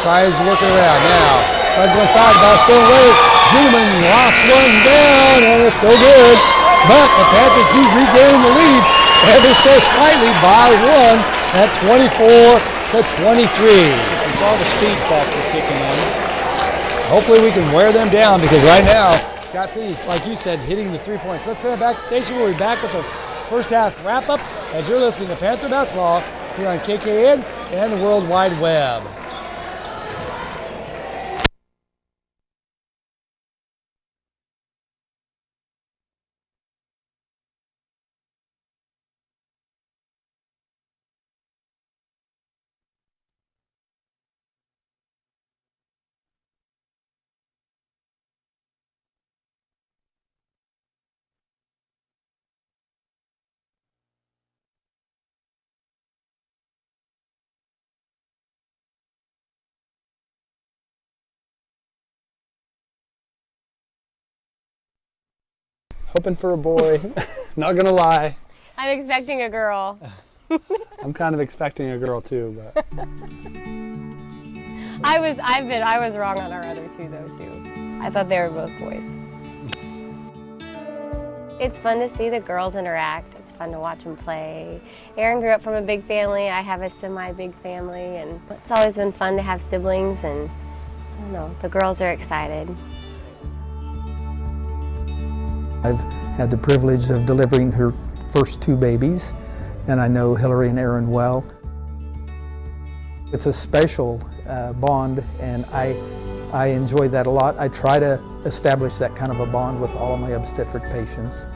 Speaker 1: tries to work it around. Now tries to go inside. Ball still away. Zinneman lost one down, and it's still good. But the Panthers do regain the lead ever so slightly by 1 at 24-23.
Speaker 2: It's all the speed factor kicking in.
Speaker 1: Hopefully we can wear them down, because right now, Scott City's, like you said, hitting the 3 points. Let's send it back to the station. We'll be back with the first half wrap-up as you're listening to Panther Basketball here on KKN and the World Wide Web.
Speaker 10: Hoping for a boy. Not gonna lie.
Speaker 11: I'm expecting a girl.
Speaker 10: I'm kind of expecting a girl too, but
Speaker 11: I was wrong on our other two though too. I thought they were both boys. It's fun to see the girls interact. It's fun to watch them play. Aaron grew up from a big family. I have a semi-big family, and it's always been fun to have siblings, and I don't know, the girls are excited.
Speaker 12: I've had the privilege of delivering her first two babies, and I know Hillary and Aaron well. It's a special bond, and I enjoy that a lot. I try to establish that kind of a bond with all of my obstetric patients.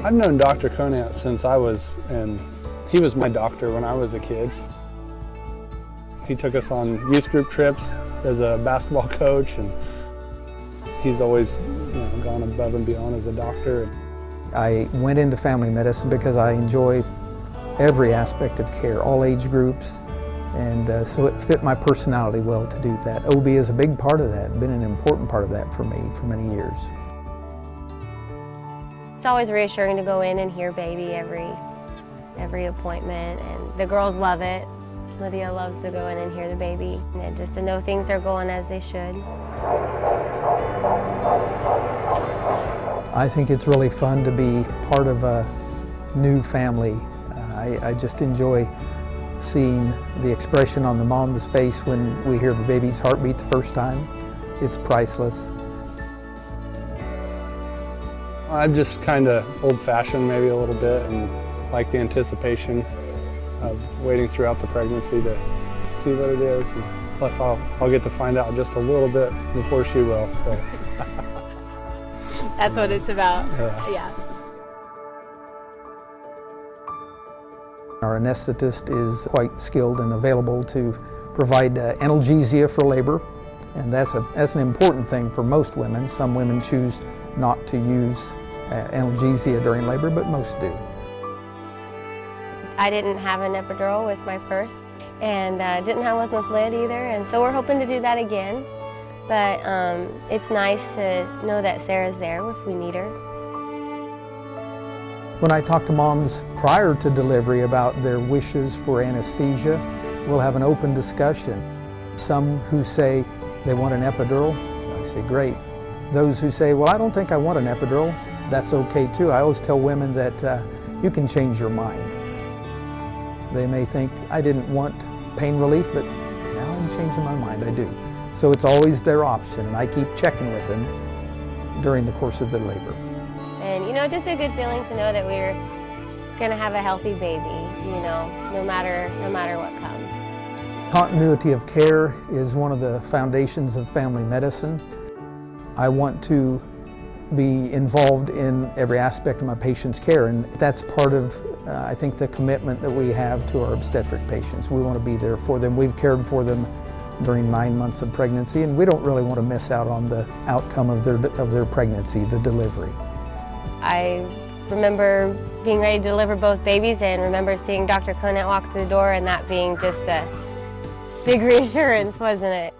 Speaker 10: I've known Dr. Conant since he was my doctor when I was a kid. He took us on youth group trips as a basketball coach, and he's always gone above and beyond as a doctor.
Speaker 12: I went into family medicine because I enjoy every aspect of care, all age groups, and so it fit my personality well to do that. OB is a big part of that, been an important part of that for me for many years.
Speaker 11: It's always reassuring to go in and hear baby every appointment, and the girls love it. Lydia loves to go in and hear the baby, and just to know things are going as they should.
Speaker 12: I think it's really fun to be part of a new family. I just enjoy seeing the expression on the mom's face when we hear the baby's heartbeat the first time. It's priceless.
Speaker 10: I'm just kind of old-fashioned maybe a little bit, and like the anticipation of waiting throughout the pregnancy to see what it is. And plus I'll get to find out just a little bit before she will. So.
Speaker 11: That's what it's about. Yeah.
Speaker 12: Our anesthetist is quite skilled and available to provide analgesia for labor, and that's an important thing for most women. Some women choose not to use analgesia during labor, but most do.
Speaker 11: I didn't have an epidural with my first, and didn't have one with Lyd either, and so we're hoping to do that again. But it's nice to know that Sarah's there if we need her.
Speaker 12: When I talk to moms prior to delivery about their wishes for anesthesia, we'll have an open discussion. Some who say they want an epidural, I say great. Those who say, well, I don't think I want an epidural, that's okay too. I always tell women that you can change your mind. They may think, I didn't want pain relief, but now I'm changing my mind, I do. So it's always their option, and I keep checking with them during the course of their labor.
Speaker 11: And just a good feeling to know that we're going to have a healthy baby, no matter what comes.
Speaker 12: Continuity of care is one of the foundations of family medicine. I want to be involved in every aspect of my patient's care, and that's part of I think the commitment that we have to our obstetric patients. We want to be there for them. We've cared for them during 9 months of pregnancy, and we don't really want to miss out on the outcome of their pregnancy, the delivery.
Speaker 11: I remember being ready to deliver both babies, and remember seeing Dr. Conant walk through the door, and that being just a big reassurance, wasn't it?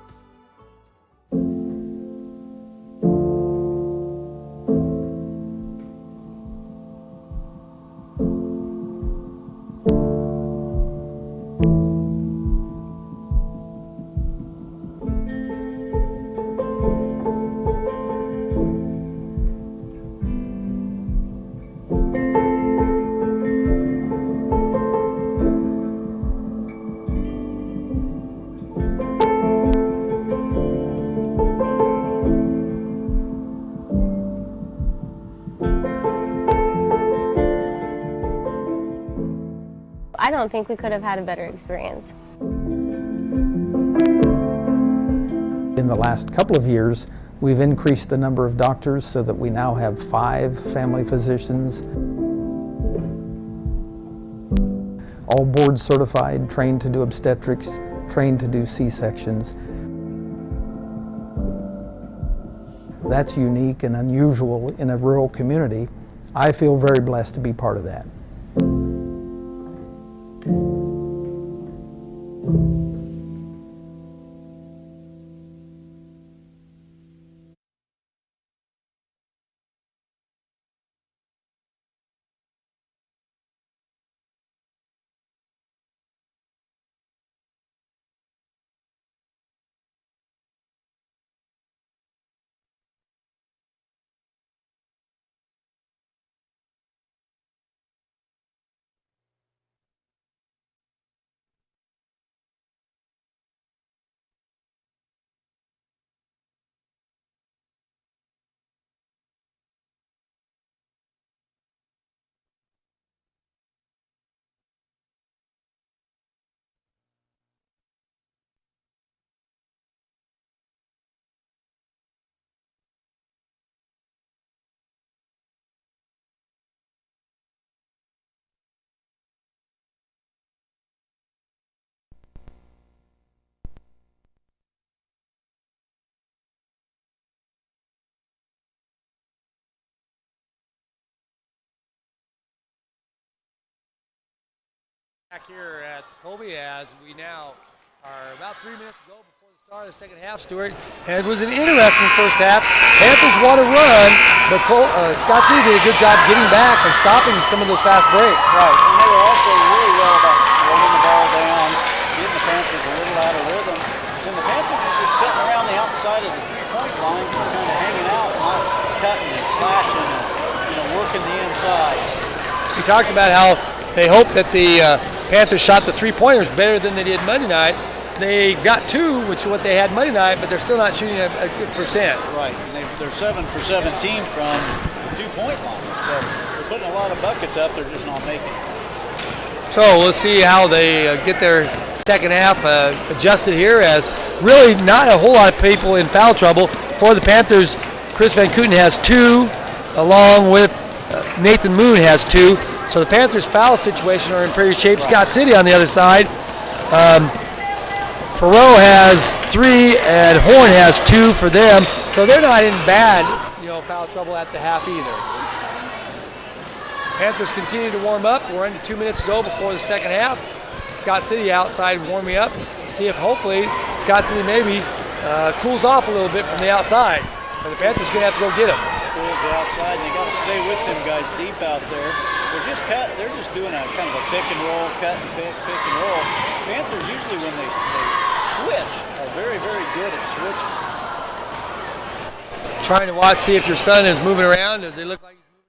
Speaker 11: I don't think we could have had a better experience.
Speaker 12: In the last couple of years, we've increased the number of doctors so that we now have 5 family physicians, all board certified, trained to do obstetrics, trained to do C-sections. That's unique and unusual in a rural community. I feel very blessed to be part of that.
Speaker 1: Back here at Colby as we now are about 3 minutes to go before the start of the second half, Stuart. And it was an interesting first half. Panthers want to run, but Scott City did a good job getting back and stopping some of those fast breaks.
Speaker 2: Right, and they were also really well about slowing the ball down, getting the Panthers a little out of rhythm. And the Panthers were just sitting around the outside of the three-point line, just kind of hanging out, not cutting and slashing and working the inside.
Speaker 1: We talked about how they hoped that the Panthers shot the three-pointers better than they did Monday night. They got 2, which is what they had Monday night, but they're still not shooting a good percent.
Speaker 2: Right, and they're 7 for 17 from the 2-point line. So they're putting a lot of buckets up, they're just not making it.
Speaker 1: So we'll see how they get their second half adjusted here, as really not a whole lot of people in foul trouble. For the Panthers, Chris Van Kooten has 2, along with Nathan Moon has 2. So the Panthers' foul situation are in pretty shape. Right. Scott City on the other side. Farrell has 3 and Horn has 2 for them. So they're not in bad, foul trouble at the half either. Panthers continue to warm up. We're under 2 minutes to go before the second half. Scott City outside warming up. See if hopefully Scott City maybe cools off a little bit from the outside. But the Panthers are going to have to go get them.
Speaker 2: Cools the outside, and you got to stay with them guys deep out there. They're just doing a kind of a pick and roll, cut and pick and roll. Panthers usually when they switch are very, very good at switching.
Speaker 1: Trying to watch, see if your son is moving around. Does he look like he's moving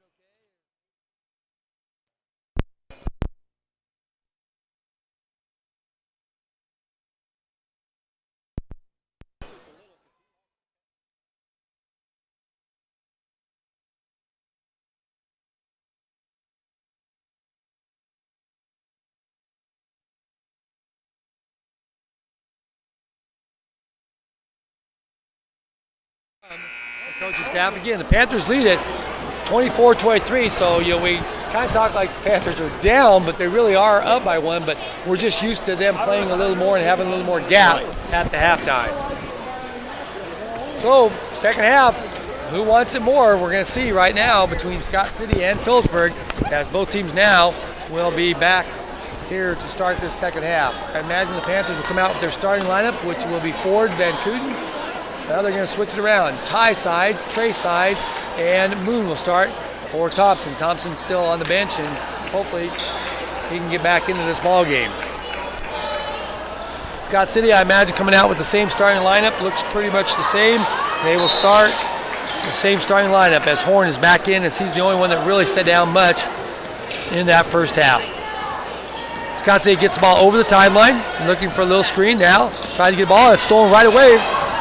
Speaker 1: the coaching staff? Again, the Panthers lead it 24-23, so we kind of talk like the Panthers are down, but they really are up by 1, but we're just used to them playing a little more and having a little more gap at the halftime. So, second half, who wants it more? We're going to see right now between Scott City and Phillipsburg, as both teams now will be back here to start this second half. I imagine the Panthers will come out with their starting lineup, which will be Ford, Van Kooten. Now they're going to switch it around. Ty sides, Trey sides, and Moon will start for Thompson. Thompson's still on the bench, and hopefully he can get back into this ball game. Scott City, I imagine, coming out with the same starting lineup. Looks pretty much the same. They will start the same starting lineup as Horn is back in, as he's the only one that really set down much in that first half. Scott City gets the ball over the timeline, looking for a little screen now. Trying to get the ball, it's stolen right away.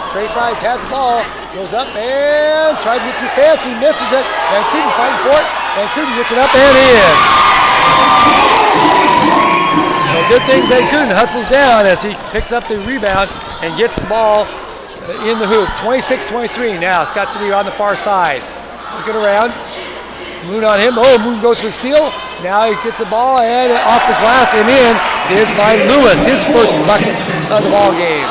Speaker 1: Trey Sides has the ball, goes up and tries to get too fancy, misses it. Van Kooten fighting for it. Van Kooten gets it up and in. So good thing Van Kooten hustles down as he picks up the rebound and gets the ball in the hoop. 26-23 now. Scott City on the far side. Looking around. Moon on him. Oh, Moon goes for the steal. Now he gets the ball and off the glass and in is by Lewis. His first bucket of the ball game.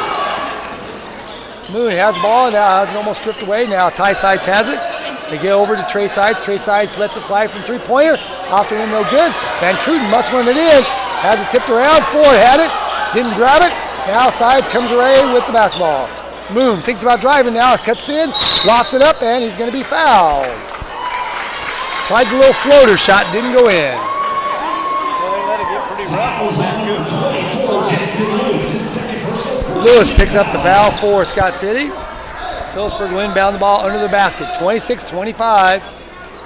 Speaker 1: Moon has the ball, now has it almost stripped away. Now Ty Sides has it. They get over to Trey Sides. Trey Sides lets it fly from three-pointer. Off the end, no good. Van Kooten muscling it in. Has it tipped around. Ford had it. Didn't grab it. Now Sides comes away with the basketball. Moon thinks about driving now. Cuts in, lofts it up, and he's going to be fouled. Tried the little floater shot, didn't go in.
Speaker 2: Well, they let it get pretty rough.
Speaker 1: Lewis picks up the foul for Scott City. Phillipsburg will inbound the ball under the basket. 26-25.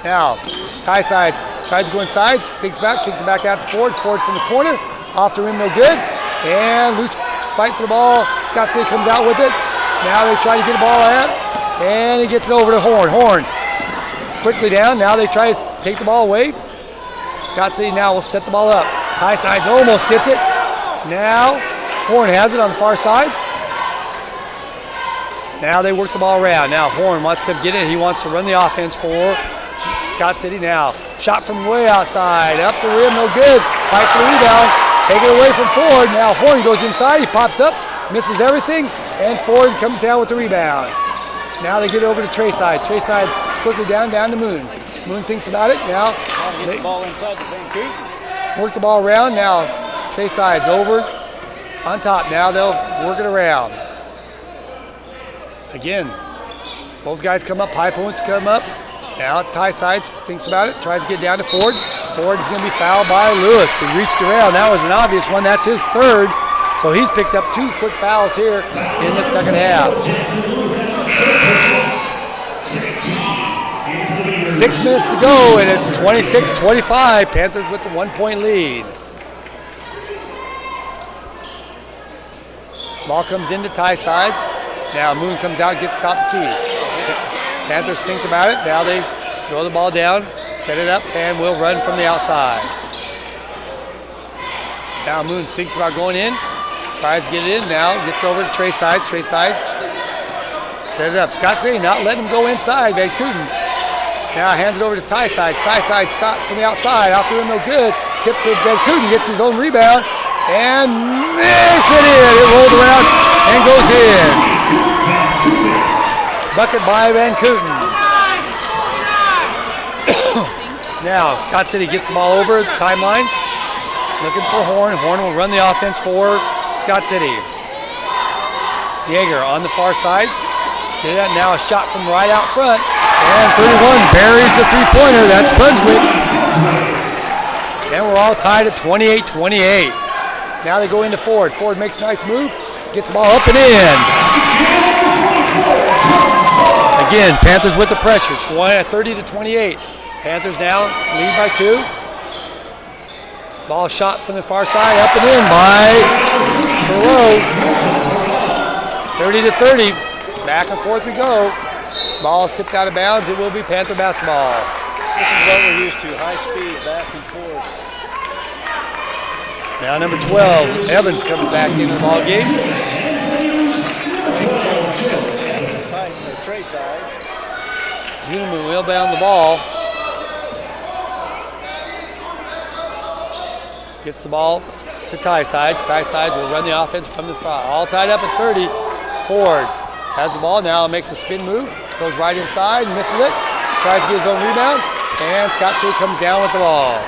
Speaker 1: Now, Ty Sides tries to go inside, thinks back, kicks it back out to Ford. Ford from the corner, off the rim, no good. And loose fight for the ball. Scott City comes out with it. Now they try to get the ball out, and he gets it over to Horn. Horn quickly down. Now they try to take the ball away. Scott City now will set the ball up. Ty Sides almost gets it. Now Horn has it on the far sides. Now they work the ball around. Now Horn wants to get it. He wants to run the offense for Scott City now. Shot from way outside. Up the rim, no good. Fight for the rebound. Take it away from Ford. Now Horn goes inside. He pops up, misses everything, and Ford comes down with the rebound. Now they get over to Trey Sides. Trey Sides quickly down to Moon. Moon thinks about it. Now
Speaker 2: get the ball inside the Van Kooten.
Speaker 1: Work the ball around. Now Trey sides over on top. Now they'll work it around. Again, both guys come up, high points come up. Now Ty sides thinks about it, tries to get down to Ford. Ford is going to be fouled by Lewis. He reached around. That was an obvious one. That's his third. So he's picked up 2 quick fouls here in the second half. 6 minutes to go, and it's 26-25. Panthers with the 1-point lead. Ball comes into Ty sides. Now Moon comes out, gets top of the key. Panthers think about it. Now they throw the ball down, set it up, and will run from the outside. Now Moon thinks about going in, tries to get it in. Now gets over to Trey sides. Trey sides. Set it up. Scott City not letting him go inside. Van Kooten now hands it over to Ty sides. Ty sides stop from the outside. Out through him, no good. Tip to Van Kooten, gets his own rebound and makes it in. It rolls around and goes in. Bucket by Van Kooten. Now Scott City gets the ball over the timeline. Looking for Horn. Horn will run the offense for Scott City. Yeager on the far side. Get it out now, a shot from right out front. And 31 buries the three-pointer. That's Brunswick. And we're all tied at 28-28. Now they go into Ford. Ford makes a nice move. Gets the ball up and in. Again, Panthers with the pressure. 30-28. Panthers now lead by 2. Ball shot from the far side, up and in by Perot. 30-30. Back and forth we go. Ball is tipped out of bounds. It will be Panther basketball.
Speaker 2: This is what we're used to, high speed, back and forth.
Speaker 1: Now number 12, Evans coming back into the ball game.
Speaker 2: Trey sides.
Speaker 1: Zuneman will bound the ball. Gets the ball to Ty sides. Ty sides will run the offense from the front. All tied up at 30. Ford has the ball now, makes a spin move, goes right inside, misses it, tries to get his own rebound, and Scott City comes down with the ball.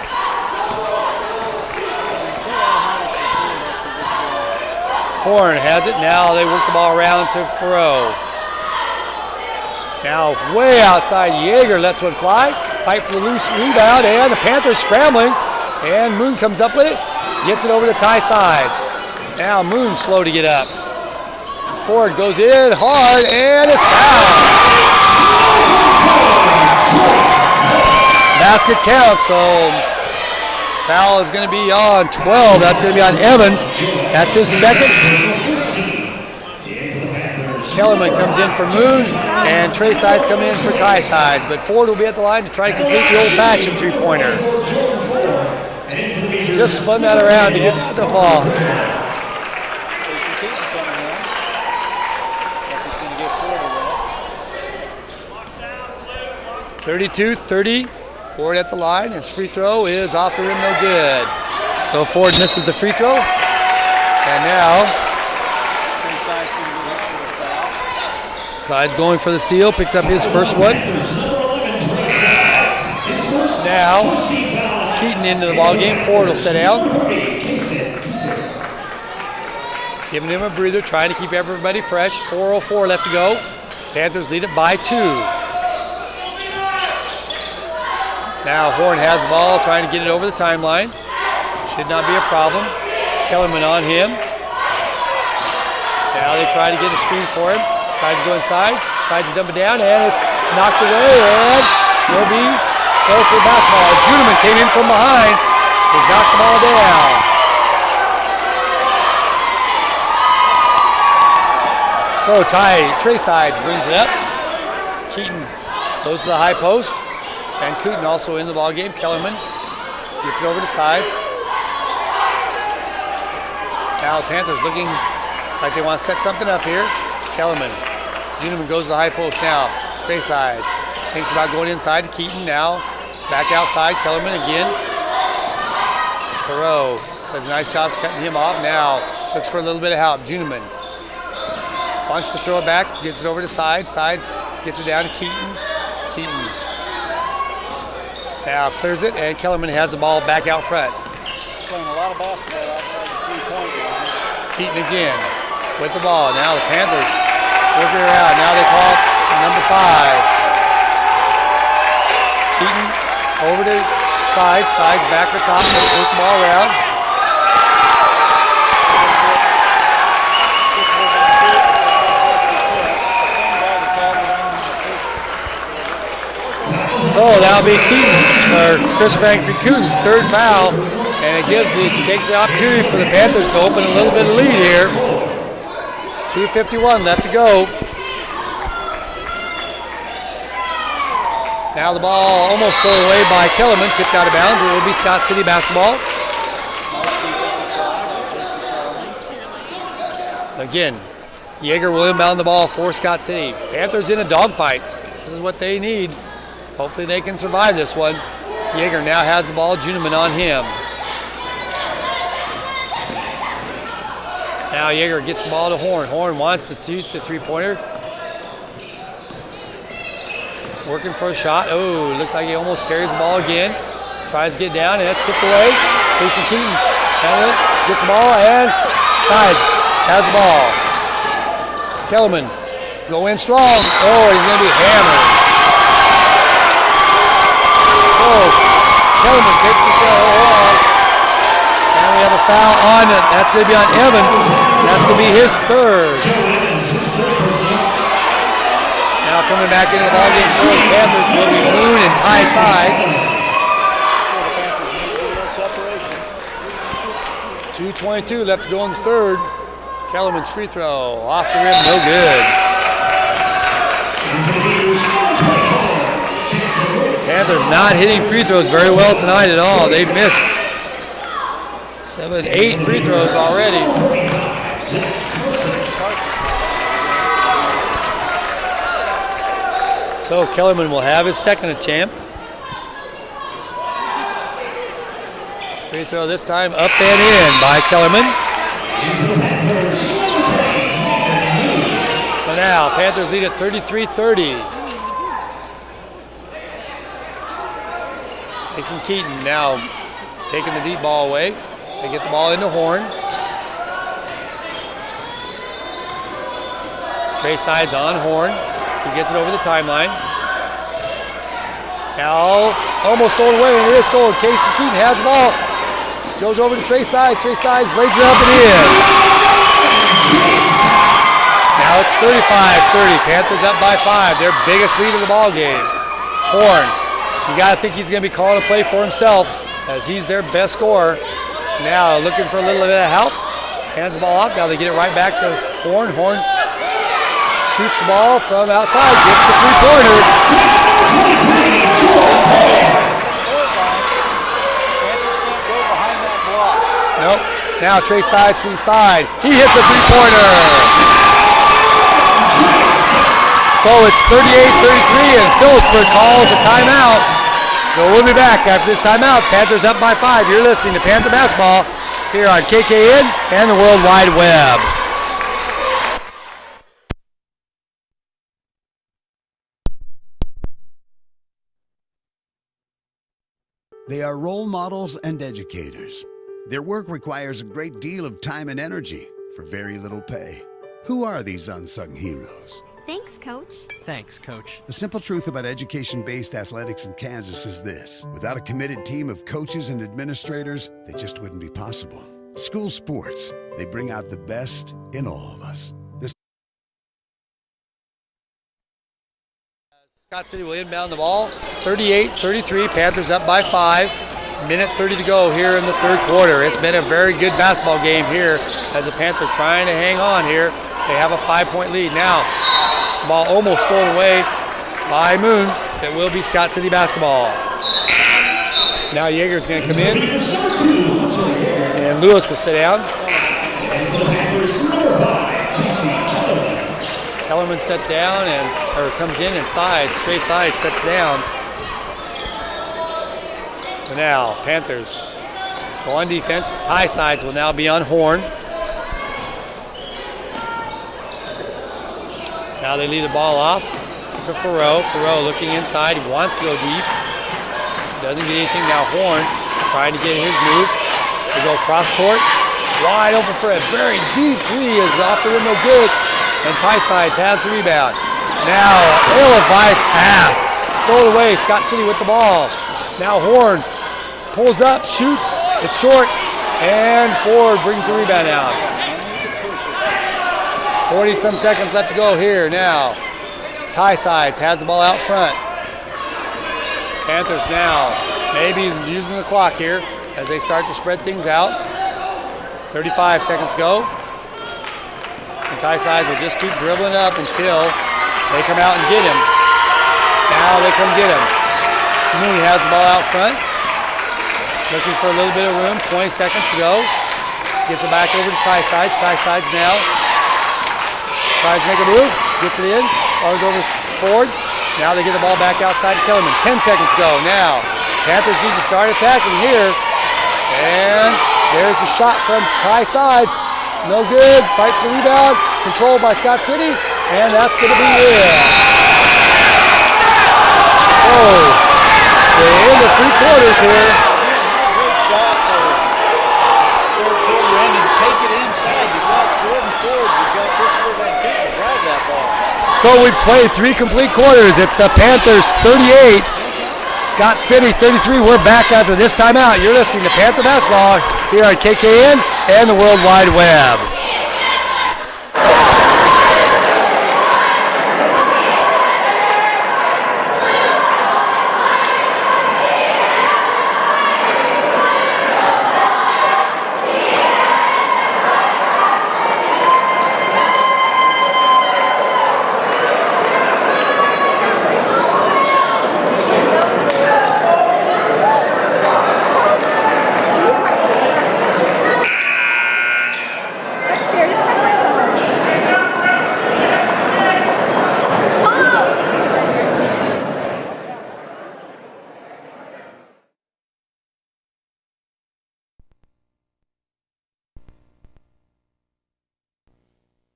Speaker 1: Horn has it, now they work the ball around to Perot. Now way outside, Yeager lets one fly, fight for the loose rebound, and the Panthers scrambling, and Moon comes up with it, gets it over to Ty sides. Now Moon slow to get up. Ford goes in hard, and it's fouled. Basket counts, so foul is going to be on 12. That's going to be on Evans. That's his second. Kellerman comes in for Moon, and Trey sides come in for Ty sides. But Ford will be at the line to try to complete the old-fashioned three-pointer. Just spun that around to get the ball. 32-30, Ford at the line. His free throw is off the rim, no good. So Ford misses the free throw. And now, sides going for the steal, picks up his first one. Now, Keaton into the ball game. Ford will sit down. Giving him a breather, trying to keep everybody fresh. 4:04 left to go. Panthers lead it by 2. Now Horn has the ball, trying to get it over the timeline. Should not be a problem. Kellerman on him. Now they try to get a screen for him. Tries to go inside, tries to dump it down, and it's knocked away, and will be close for basketball. Juneman came in from behind. He knocked the ball down. So Trey sides brings it up. Keaton goes to the high post. Van Kooten also in the ball game. Kellerman gets it over to sides. Now the Panthers looking like they want to set something up here. Kellerman. Juneman goes to the high post now. Trey sides. Thinks about going inside to Keaton now. Back outside. Kellerman again. Perot does a nice job cutting him off. Now looks for a little bit of help. Juneman wants to throw it back. Gets it over to sides. Sides gets it down to Keaton. Keaton now clears it, and Kellerman has the ball back out front.
Speaker 2: Playing a lot lot of basketball outside the three-point line.
Speaker 1: Keaton again with the ball. Now the Panthers working around. Now they call number 5. Keaton over to sides back to top, move the ball around. So that'll be Keaton, or Chris Frank-Kuhn's third foul, and it takes the opportunity for the Panthers to open a little bit of lead here. 2:51 left to go. Now the ball almost thrown away by Kellerman, tipped out of bounds. It will be Scott City basketball. Again, Yeager will inbound the ball for Scott City. Panthers in a dogfight. This is what they need. Hopefully they can survive this one. Yeager now has the ball, Juneman on him. Now Yeager gets the ball to Horn. Horn wants to shoot the three-pointer. Working for a shot. Oh, looks like he almost carries the ball again. Tries to get down, and that's tipped away. Jason Keaton gets the ball, and sides has the ball. Kellerman go in strong. Oh, he's going to be hammered. Kellerman takes the foul, and we have a foul on it. That's going to be on Evans. That's going to be his third. Now coming back into the ballgame for the Panthers will be Moon and Ty sides.
Speaker 2: The Panthers need a little separation.
Speaker 1: 2:22 left to go in the third. Kellerman's free throw off the rim, no good. Panthers not hitting free throws very well tonight at all. They've missed 8 free throws already. So Kellerman will have his second attempt. Free throw this time up and in by Kellerman. So now Panthers lead at 33-30. Jason Keaton now taking the deep ball away. They get the ball into Horn. Trey sides on Horn. He gets it over the timeline. Now almost stolen away, and it is stolen. Casey Keaton has the ball. Goes over to Trey sides. Trey sides lays it up and in. Now it's 35-30. Panthers up by 5. Their biggest lead of the ball game. Horn. You got to think he's going to be calling a play for himself, as he's their best scorer. Now looking for a little bit of help. Hands the ball up. Now they get it right back to Horn. Horn shoots the ball from outside. Gets the three-pointer.
Speaker 2: Panthers can't go behind that block.
Speaker 1: Nope. Now Trey sides from the side. He hits the three-pointer. So it's 38-33, and Phillipsburg calls a timeout. So we'll be back after this timeout. Panthers up by 5. You're listening to Panther Basketball here on KKN and the World Wide Web.
Speaker 3: They are role models and educators. Their work requires a great deal of time and energy for very little pay. Who are these unsung heroes?
Speaker 13: Thanks, Coach.
Speaker 14: Thanks, Coach.
Speaker 3: The simple truth about education-based athletics in Kansas is this. Without a committed team of coaches and administrators, they just wouldn't be possible. School sports, they bring out the best in all of us.
Speaker 1: Scott City will inbound the ball. 38-33, Panthers up by 5. Minute 30 to go here in the third quarter. It's been a very good basketball game here as the Panthers trying to hang on here. They have a 5-point lead now. Ball almost stolen away by Moon. It will be Scott City basketball. Now Yeager's going to come in, and Lewis will sit down. Kellerman sets down or comes in and sides. Trey sides sets down. So now Panthers go on defense. High sides will now be on Horn. Now they lead the ball off to Farrow. Farrow looking inside, wants to go deep. Doesn't get anything. Now Horn trying to get his move. They go cross court, wide open for a very deep three is off the rim, no good. And Tysides has the rebound. Now, ill-advised pass. Stole away, Scott City with the ball. Now Horn pulls up, shoots, it's short, and Ford brings the rebound out. 40-some seconds left to go here now. Tysides has the ball out front. Panthers now maybe using the clock here as they start to spread things out. 35 seconds go. And Tysides will just keep dribbling up until they come out and get him. Now they come get him. Mooney has the ball out front. Looking for a little bit of room. 20 seconds to go. Gets it back over to Tysides. Tysides now tries to make a move. Gets it in. Arms over forward. Now they get the ball back outside to Kellerman. 10 seconds to go. Now Panthers need to start attacking here. And there's a shot from Tysides. No good. Fight for the rebound. Controlled by Scott City. And that's going to be it. So, we're in the 3 quarters here.
Speaker 2: Great shot for third quarter end and take it inside. You've got Jordan Ford. You've got Christopher Van Cooper. Drive that ball.
Speaker 1: So we've played 3 complete quarters. It's the Panthers 38. Scott City 33. We're back after this timeout. You're listening to Panther Basketball here on KKN and the World Wide Web.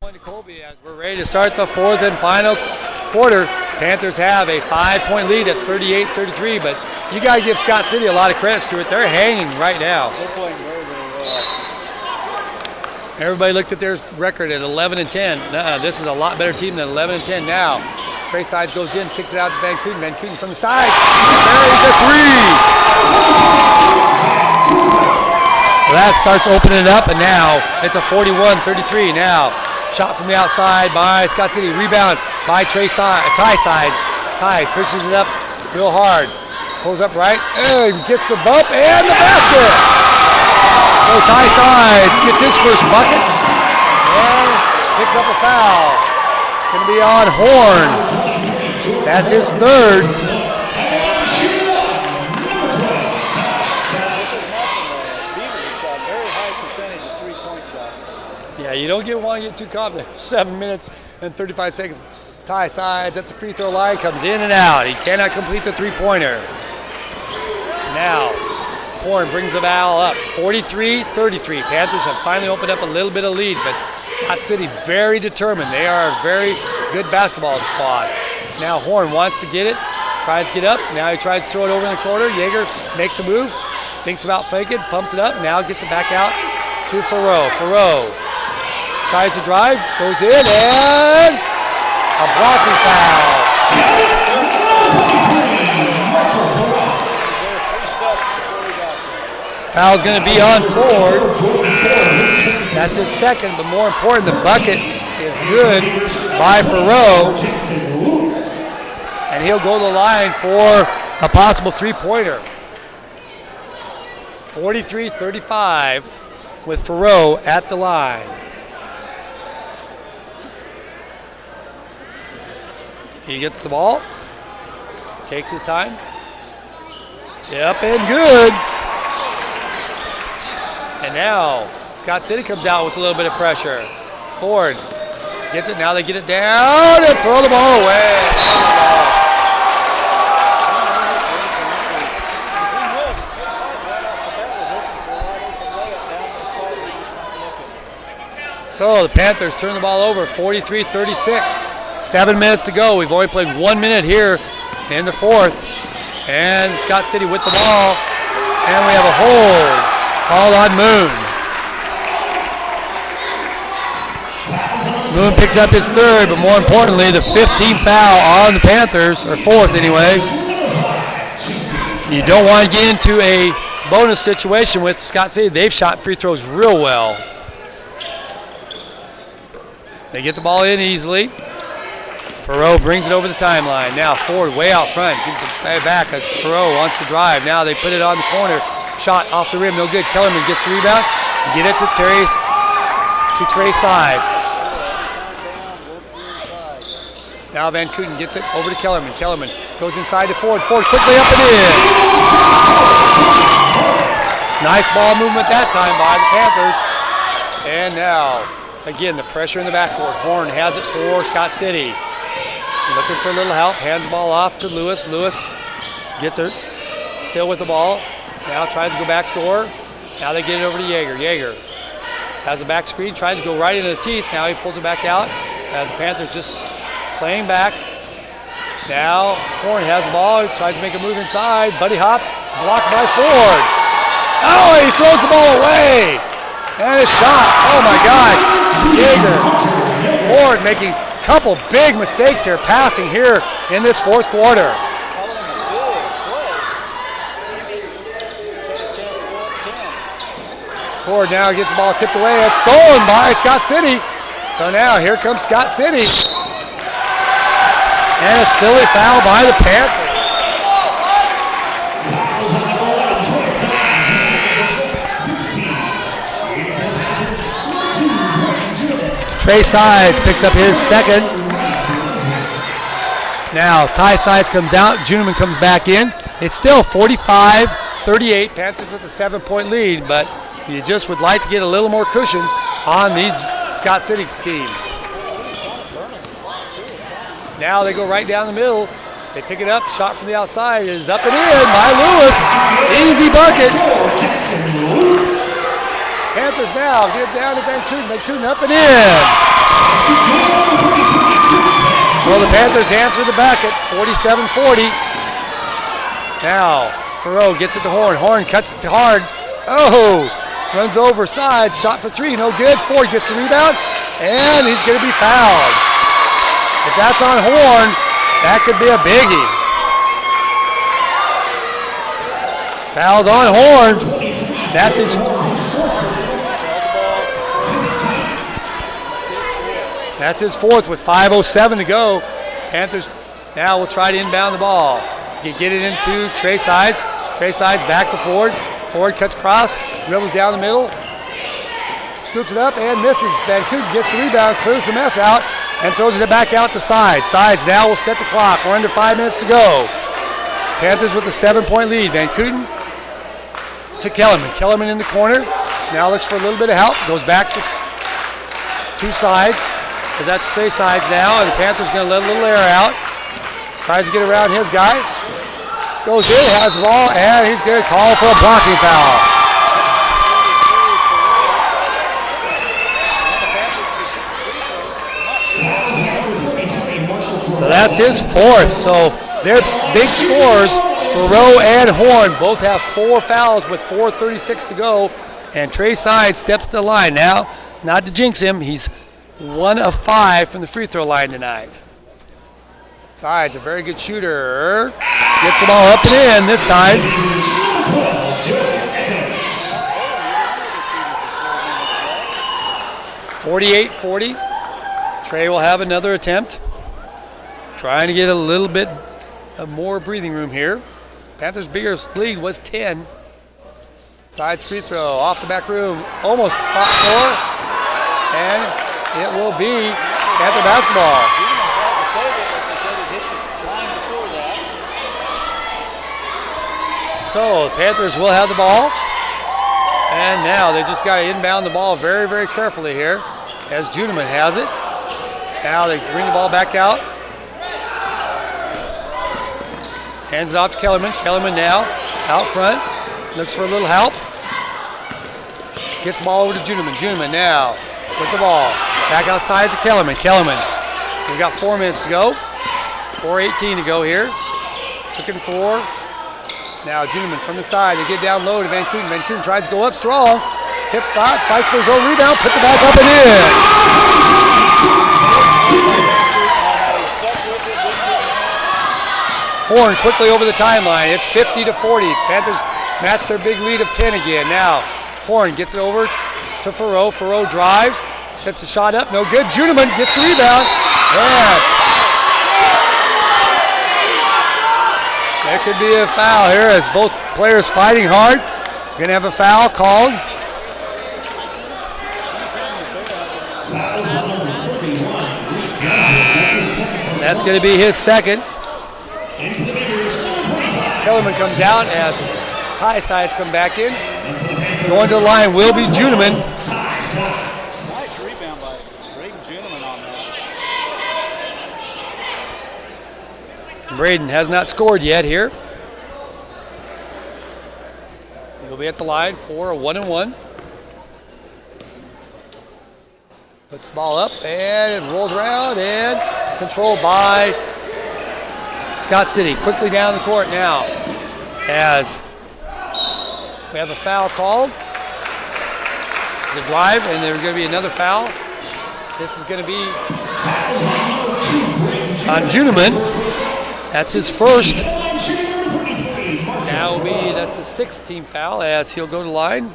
Speaker 1: To Colby as we're ready to start the 4th and final quarter. Panthers have a 5-point lead at 38-33, but you got to give Scott City a lot of credit, Stuart. They're hanging right now.
Speaker 2: They're playing very, very well.
Speaker 1: Everybody looked at their record at 11-10. This is a lot better team than 11-10 now. Trey Sides goes in, kicks it out to Van Cooten. Van Cooten from the side. Well, that starts opening it up, and now it's a 41-33 now. Shot from the outside by Scott City. Rebound by Tysides. Ty pushes it up real hard. Pulls up right and gets the bump and the basket. So Tysides gets his first bucket and picks up a foul. Going to be on Horn. That's his third. Yeah, you don't want to get too confident. 7 minutes and 35 seconds. Tysides at the free throw line, comes in and out. He cannot complete the 3-pointer. Now, Horn brings the foul up. 43-33. Panthers have finally opened up a little bit of lead, but Scott City very determined. They are a very good basketball squad. Now Horn wants to get it, tries to get up. Now he tries to throw it over in the corner. Yeager makes a move, thinks about faking, pumps it up. Now gets it back out to Farrow. Farrow tries to drive, goes in, and a blocking foul. Foul's going to be on Ford. That's his second, but more important, the bucket is good by Farrow. And he'll go to the line for a possible 3-pointer. 43-35 with Farrow at the line. He gets the ball, takes his time. Yep, and good. And now Scott City comes out with a little bit of pressure. Ford gets it, now they get it down and throw the ball away. So the Panthers turn the ball over, 43-36. 7 minutes to go. We've only played 1 minute here in the 4th. And Scott City with the ball. And we have a hold called on Moon. Moon picks up his third, but more importantly, the 15th foul on the Panthers, or fourth anyway. You don't want to get into a bonus situation with Scott City. They've shot free throws real well. They get the ball in easily. Perot brings it over the timeline. Now Ford way out front. Gives it back as Perot wants to drive. Now they put it on the corner. Shot off the rim, no good. Kellerman gets the rebound. Get it to Trey Sides. Now Van Kooten gets it over to Kellerman. Kellerman goes inside to Ford. Ford quickly up and in. Nice ball movement that time by the Panthers. And now, again, the pressure in the backcourt. Horn has it for Scott City. Looking for a little help. Hands the ball off to Lewis. Lewis gets her. Still with the ball. Now tries to go back door. Now they get it over to Yeager. Yeager has a back screen. Tries to go right into the teeth. Now he pulls it back out as the Panthers just playing back. Now Horn has the ball. He tries to make a move inside. Buddy hops. It's blocked by Ford. Oh, he throws the ball away. And a shot. Oh my gosh. Yeager. Ford making a couple big mistakes here, passing here in this fourth quarter. Ford now gets the ball tipped away. It's stolen by Scott City. So now here comes Scott City. And a silly foul by the Panthers. Trey Sides picks up his second. Now Ty Sides comes out. Juneman comes back in. It's still 45-38. Panthers with a 7-point lead, but you just would like to get a little more cushion on these Scott City team. Now they go right down the middle. They pick it up. Shot from the outside is up and in by Lewis. Easy bucket. Panthers now get it down to Van Kooten. Van Kooten up and in. So the Panthers answer the bucket, 47-40. Now Perot gets it to Horn. Horn cuts it hard. Oh! Runs over Sides, shot for three, no good. Ford gets the rebound, and he's going to be fouled. If that's on Horn, that could be a biggie. Foul's on Horn. That's his fourth with 5:07 to go. Panthers now will try to inbound the ball. Get it into Trey Sides. Trey Sides back to Ford. Ford cuts cross. Dribbles down the middle, scoops it up and misses. Van Kooten gets the rebound, clears the mess out, and throws it back out to Sides. Sides now will set the clock. We're under 5 minutes to go. Panthers with a 7-point lead. Van Kooten to Kellerman. Kellerman in the corner. Now looks for a little bit of help. Goes back to two Sides, because that's Trey Sides now, and the Panthers going to let a little air out. Tries to get around his guy. Goes in, has the ball, and he's going to call for a blocking foul. So that's his fourth. So they're big scores. Perot and Horn both have 4 fouls with 4:36 to go. And Trey Sides steps to the line. Now, not to jinx him, he's 1 of 5 from the free throw line tonight. Sides, a very good shooter. Gets the ball up and in this time. 48-40. Trey will have another attempt. Trying to get a little bit of more breathing room here. Panthers' biggest lead was 10. Sides free throw off the back room. Almost top 4. And it will be Panther basketball. So the Panthers will have the ball. And now they just got to inbound the ball very, very carefully here as Juneman has it. Now they bring the ball back out. Hands it off to Kellerman. Kellerman now out front. Looks for a little help. Gets the ball over to Juneman. Juneman now with the ball. Back outside to Kellerman. Kellerman. We've got 4 minutes to go. 4:18 to go here. Looking for Now Juneman from the side. They get down low to Van Kooten. Van Kooten tries to go up strong. Tip back, fights for his own rebound, puts it back up and in. Horn quickly over the timeline. It's 50-40. Panthers match their big lead of 10 again. Now Horn gets it over to Farrow. Farrow drives, sets the shot up, no good. Juneman gets the rebound. Yeah. There could be a foul here as both players fighting hard. Gonna have a foul called. That's gonna be his second. Kellerman comes down as tie sides come back in. Going to the line, Wilby's Juneman.
Speaker 2: Nice rebound by Braden Juneman on that.
Speaker 1: Braden has not scored yet here. He'll be at the line for a 1-and-1. Puts the ball up and it rolls around and controlled by Scott City. Quickly down the court now as we have a foul called. It's a drive and there's going to be another foul. This is going to be on Juneman. That's his first. Now will be, that's his 6th team foul as he'll go to line.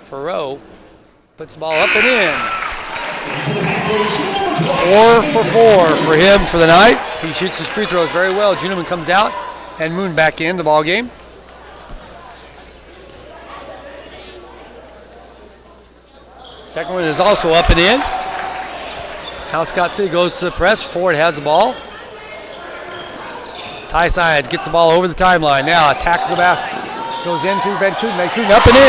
Speaker 1: Farrow puts the ball up and in. 4 for 4 for him for the night. He shoots his free throws very well. Juneman comes out and Moon back in the ball game. Second one is also up and in. Now Scott City goes to the press. Ford has the ball. Ty Sides gets the ball over the timeline. Now attacks the basket. Goes into Van Kooten. Van Kooten up and in.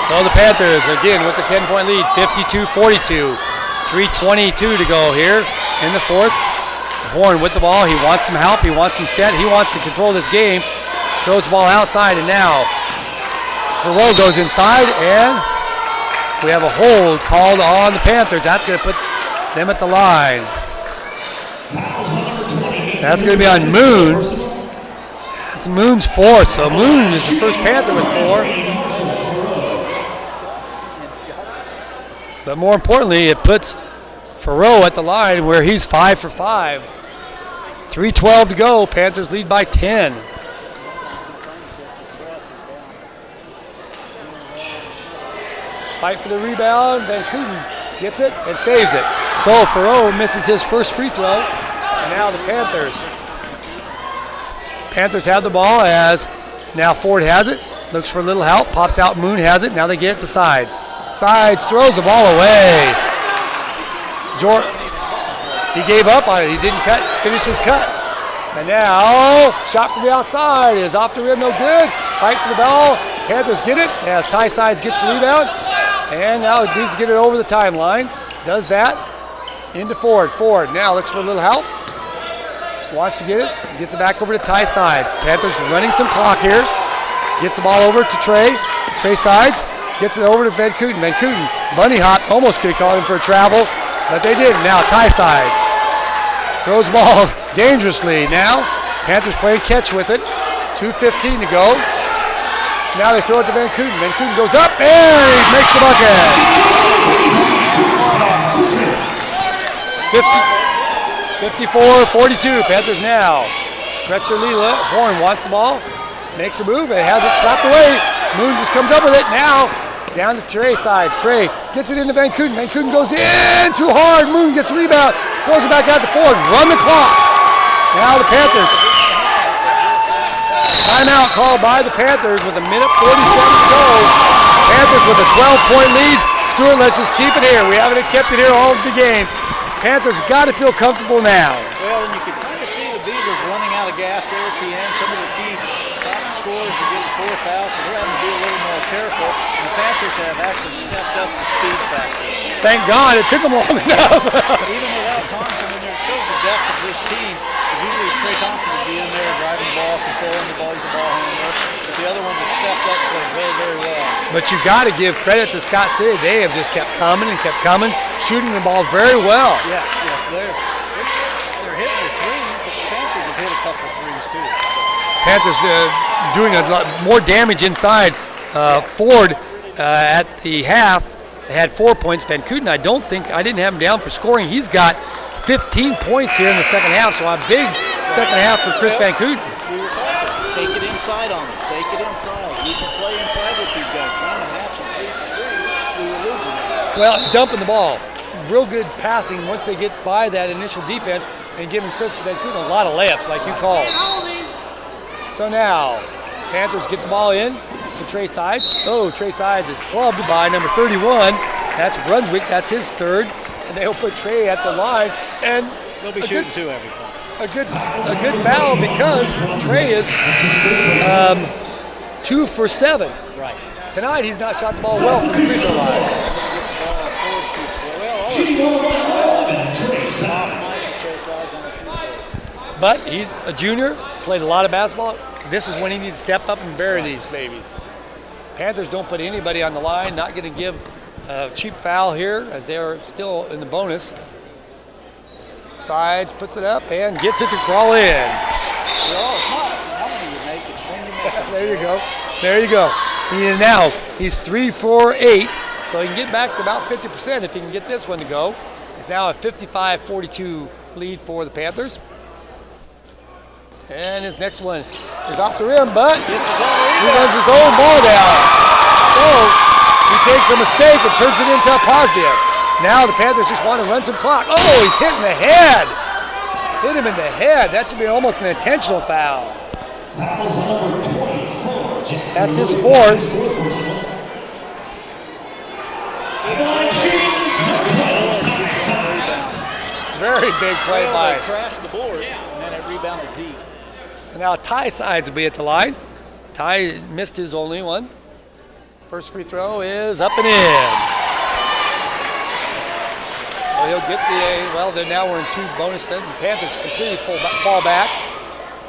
Speaker 1: So the Panthers again with the 10-point lead, 52-42. 3:22 to go here in the fourth. Horn with the ball. He wants some help. He wants some set. He wants to control this game. Throws the ball outside and now Farrow goes inside and we have a hold called on the Panthers. That's going to put them at the line. That's going to be on Moon. That's Moon's 4th. So Moon is the first Panther with 4. But more importantly, it puts Farrow at the line where he's 5 for 5. 3:12 to go. Panthers lead by 10. Fight for the rebound. Van Kooten gets it and saves it. So Farrow misses his first free throw. And now the Panthers have the ball as now Ford has it. Looks for a little help. Pops out. Moon has it. Now they get it to Sides. Sides throws the ball away. He gave up on it. He didn't finish his cut. And now, shot from the outside is off the rim, no good. Fight for the ball. Panthers get it as Ty Sides gets the rebound. And now he needs to get it over the timeline. Does that. Into Ford. Ford now looks for a little help. Wants to get it. Gets it back over to Ty Sides. Panthers running some clock here. Gets the ball over to Trey. Trey Sides. Gets it over to Van Kooten. Van Kooten, bunny hop, almost could have called him for a travel, but they didn't. Now Ty Sides throws the ball dangerously. Now Panthers playing catch with it. 2:15 to go. Now they throw it to Van Kooten. Van Kooten goes up and he makes the bucket. 54-42. Panthers now stretch their lead. Horn wants the ball, makes a move, and has it slapped away. Moon just comes up with it. Now down to Trey Sides. Trey gets it into Van Kooten. Van Kooten goes in too hard. Moon gets the rebound. Throws it back out to Ford. Run the clock. Now the Panthers. Timeout called by the Panthers with 1:47 to go. Panthers with a 12-point lead. Stewart, let's just keep it here. We haven't kept it here all of the game. Panthers got to feel comfortable now.
Speaker 2: Well, and you can kind of see the Beavers running out of gas there at the end. Some of the key top scorers are getting 4 fouls, so they're having to be a little more careful. And the Panthers have actually stepped up the speed factor.
Speaker 1: Thank God it took them long enough.
Speaker 2: Even without Thompson in there, it shows the depth of this team. Because usually Trey Thompson would be in there driving the ball, controlling the ball. He's a ball handler. But the other ones have stepped up and played very, very well.
Speaker 1: But you got to give credit to Scott City. They have just kept coming, shooting the ball very well.
Speaker 2: Yes, they're hitting their threes, but the Panthers have hit a couple threes too.
Speaker 1: Panthers doing a lot more damage inside. Ford at the half had 4 points. Van Kooten, I didn't have him down for scoring. He's got 15 points here in the second half, so a big second half for Chris Van Kooten.
Speaker 2: We were talking, take it inside on them, take it inside. We can play inside with these guys, trying to match them 3 for 3. We were losing that.
Speaker 1: Well, dumping the ball. Real good passing once they get by that initial defense and giving Chris Van Kooten a lot of layups like you called. So now, Panthers get the ball in to Trey Sides. Oh, Trey Sides is clubbed by number 31. That's Brunswick, that's his third. And they'll put Trey at the line. And
Speaker 2: they'll be shooting two every time.
Speaker 1: A good foul because Trey is 2 for 7.
Speaker 2: Right.
Speaker 1: Tonight he's not shot the ball well from the free throw line. But he's a junior, played a lot of basketball. This is when he needs to step up and bury these babies. Panthers don't put anybody on the line, not going to give a cheap foul here as they're still in the bonus. Sides puts it up and gets it to crawl in.
Speaker 2: Well, it's not how many you make, it's when you make it.
Speaker 1: There you go. There you go. And now he's 3 for 8, so he can get back to about 50% if he can get this one to go. It's now a 55-42 lead for the Panthers. And his next one is off the rim, but he runs his own ball down. So he takes a mistake and turns it into a positive. Now the Panthers just want to run some clock. Oh, he's hit in the head. Hit him in the head. That should be almost an intentional foul. That's his fourth. Very big play by.
Speaker 2: They crashed the board and then it rebounded deep.
Speaker 1: So now Ty Sides will be at the line. Ty missed his only one. First free throw is up and in. So he'll get now we're in 2 bonus. The Panthers completely fall back.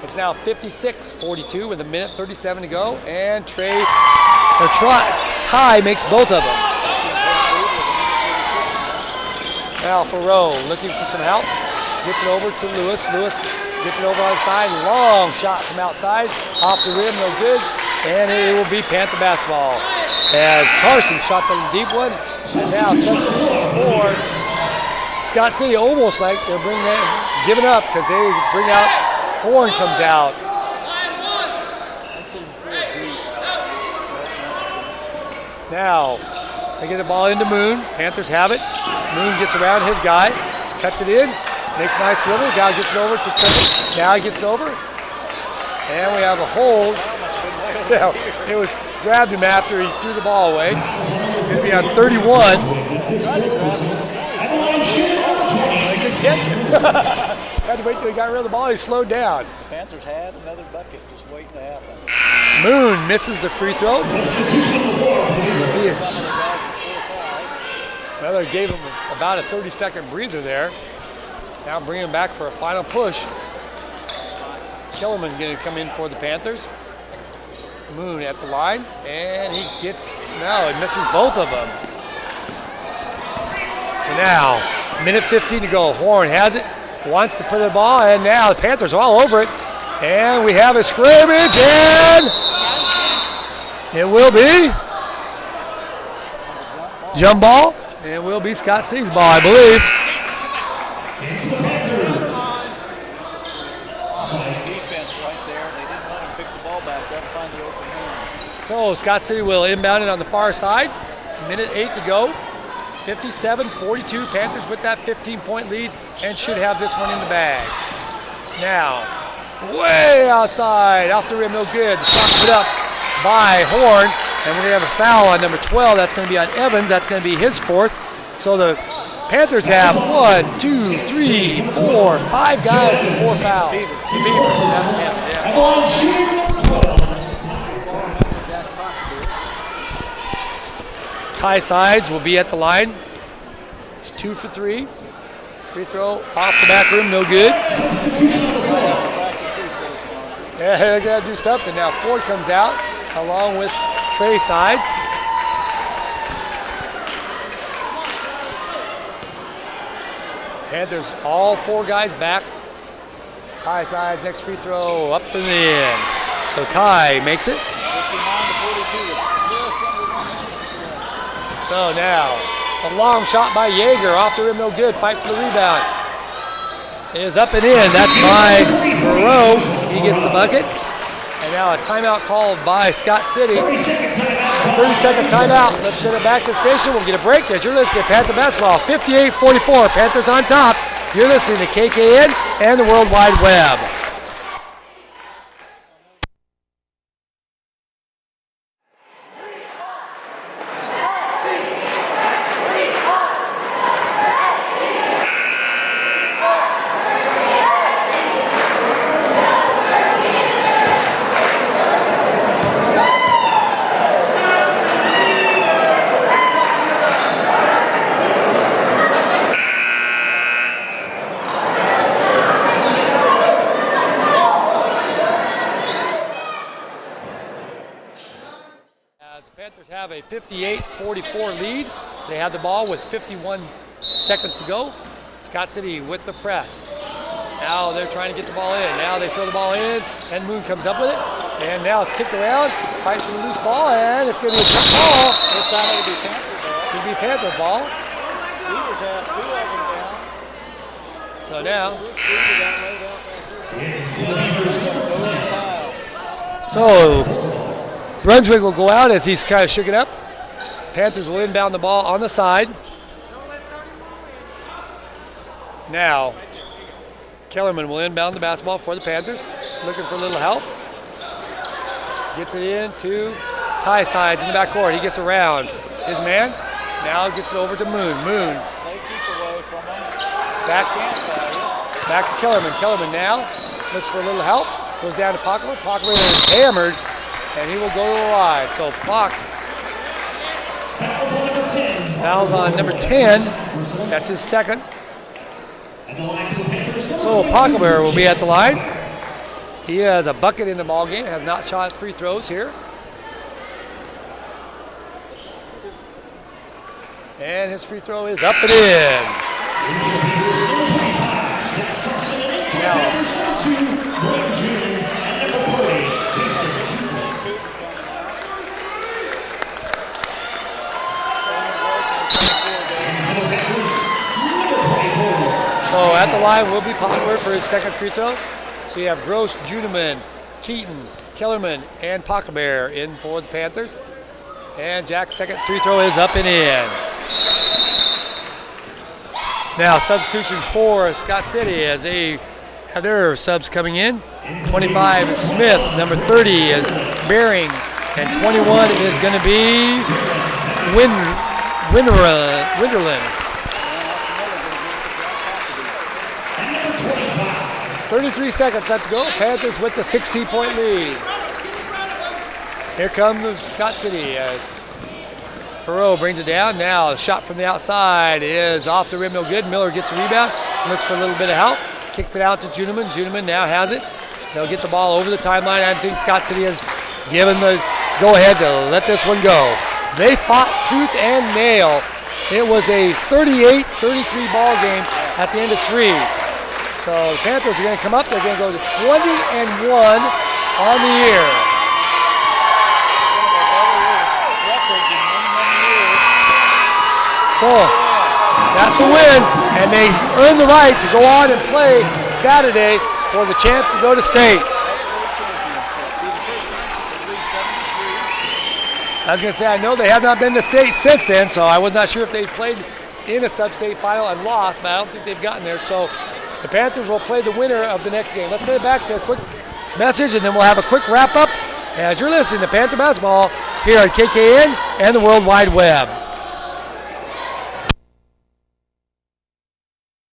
Speaker 1: It's now 56-42 with 1:37 to go. And Ty makes both of them. Now Farrow looking for some help. Gets it over to Lewis. Lewis gets it over on the side. Long shot from outside. Off the rim, no good. And it will be Panther basketball. As Carson shot the deep one. And now substitutions for Scott City, almost like they're giving up because they bring out, Horn comes out. Now, they get the ball into Moon. Panthers have it. Moon gets around his guy, cuts it in, makes a nice dribble. Now gets it over to Trey. Now he gets it over. And we have a hold. Yeah, it was grabbed him after he threw the ball away. Going to be on 31. They couldn't catch him. Had to wait till he got rid of the ball. He slowed down.
Speaker 2: Panthers had another bucket just waiting to happen.
Speaker 1: Moon misses the free throws. Well, they gave him about a 30-second breather there. Now bring him back for a final push. Kellerman going to come in for the Panthers. Moon at the line, and he misses both of them. So now, 1:15 to go. Horn has it, wants to put the ball, and now the Panthers are all over it. And we have a scrimmage, and it will be jump ball. It will be Scott City's ball, I believe.
Speaker 2: Defense right there. They didn't let him pick the ball back up, find the open man.
Speaker 1: So Scott City will inbound it on the far side. 1:08 to go. 57-42. Panthers with that 15-point lead and should have this one in the bag. Now, way outside, off the rim, no good. The shot put up by Horn, and we're going to have a foul on number 12. That's going to be on Evans. That's going to be his fourth. So the Panthers have 1, 2, 3, 4, 5 guys with 4 fouls. Ty Sides will be at the line. It's 2 for 3. Free throw off the back rim, no good. Yeah, they got to do something now. Ford comes out along with Trey Sides. Panthers, all 4 guys back. Ty sides, next free throw, up and in. So Ty makes it.
Speaker 2: 59 to 42.
Speaker 1: So now, a long shot by Yeager, off the rim, no good. Fight for the rebound. Is up and in. That's by Thoreau. He gets the bucket. And now a timeout called by Scott City. 30-second timeout. Let's send it back to the station. We'll get a break as you're listening to Panther Basketball. 58-44. Panthers on top. You're listening to KKN and the World Wide Web. Panthers have a 58-44 lead. They have the ball with 51 seconds to go. Scott City with the press. Now they're trying to get the ball in. Now they throw the ball in, and Moon comes up with it. And now it's kicked around, fight for the loose ball, and it's going to be a tough ball.
Speaker 2: This time it'll be Panther ball.
Speaker 1: It'll be Panther ball.
Speaker 2: Beavers have 2 of them down.
Speaker 1: So now. So Brunswick will go out as he's kind of shook it up. Panthers will inbound the ball on the side. Now, Kellerman will inbound the basketball for the Panthers, looking for a little help. Gets it in to Ty sides in the backcourt. He gets around his man. Now gets it over to Moon. Moon.
Speaker 2: They keep away from him.
Speaker 1: Back to Kellerman. Kellerman now looks for a little help. Goes down to Pockler. Pockler is hammered, and he will go to the line. So Pock. Fouls on number 10. That's his second. So Pockler will be at the line. He has a bucket in the ball game. Has not shot free throws here. And his free throw is up and in. Now, so at the line will be Pockler for his second free throw. So you have Gross, Juneman, Keaton, Kellerman, and Pocklebear in for the Panthers. And Jack's second free throw is up and in. Now substitutions for Scott City as they have their subs coming in. 25 is Smith, number 30 is Bering, and 21 is going to be Winterland. 33 seconds left to go. Panthers with the 16-point lead. Here comes Scott City as Perot brings it down. Now the shot from the outside is off the rim, no good. Miller gets a rebound, looks for a little bit of help, kicks it out to Juneman. Juneman now has it. They'll get the ball over the timeline. I think Scott City has given the go-ahead to let this one go. They fought tooth and nail. It was a 38-33 ball game at the end of 3. So the Panthers are going to come up. They're going to go to 20-1 on the year. So that's a win, and they earn the right to go on and play Saturday for the chance to go to state. I was going to say, I know they have not been to state since then, so I was not sure if they played in a sub-state final and lost, but I don't think they've gotten there. So the Panthers will play the winner of the next game. Let's send it back to a quick message, and then we'll have a quick wrap-up as you're listening to Panther Basketball here at KKN and the World Wide Web.